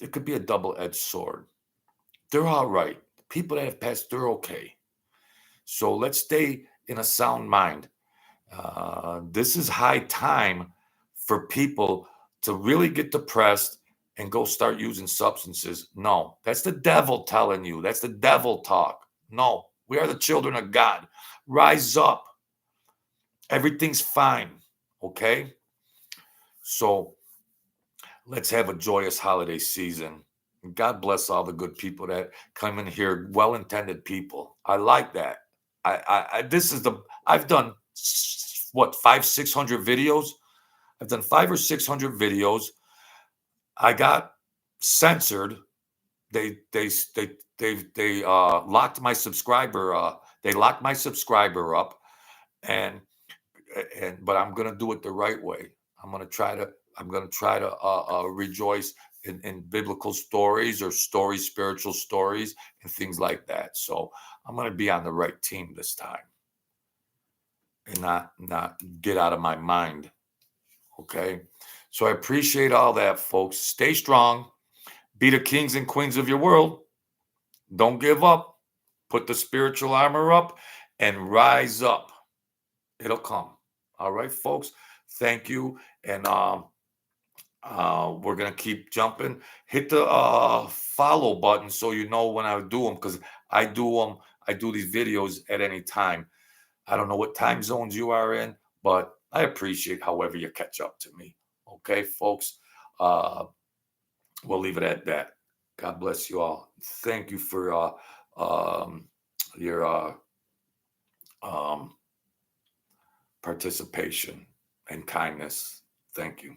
it could be a double-edged sword. They're all right. People that have passed, they're okay. So let's stay in a sound mind. This is high time for people to really get depressed and go start using substances. No, that's the devil telling you. That's the devil talk. No, we are the children of God. Rise up. Everything's fine. Okay? So let's have a joyous holiday season. God bless all the good people that come in here, well-intended people. I like that. I've done what 500-600 videos. I've done 500 or 600 videos. I got censored. They locked my subscriber. They locked my subscriber up, but I'm gonna do it the right way. I'm gonna try to rejoice in biblical stories or spiritual stories, and things like that. So I'm gonna be on the right team this time, and not get out of my mind. Okay. So I appreciate all that, folks. Stay strong. Be the kings and queens of your world. Don't give up. Put the spiritual armor up and rise up. It'll come. All right, folks. Thank you. And we're gonna keep jumping. Hit the follow button so you know when I do them, because I do these videos at any time. I don't know what time zones you are in, but I appreciate however you catch up to me. Okay, folks. We'll leave it at that. God bless you all. Thank you for your participation and kindness. Thank you.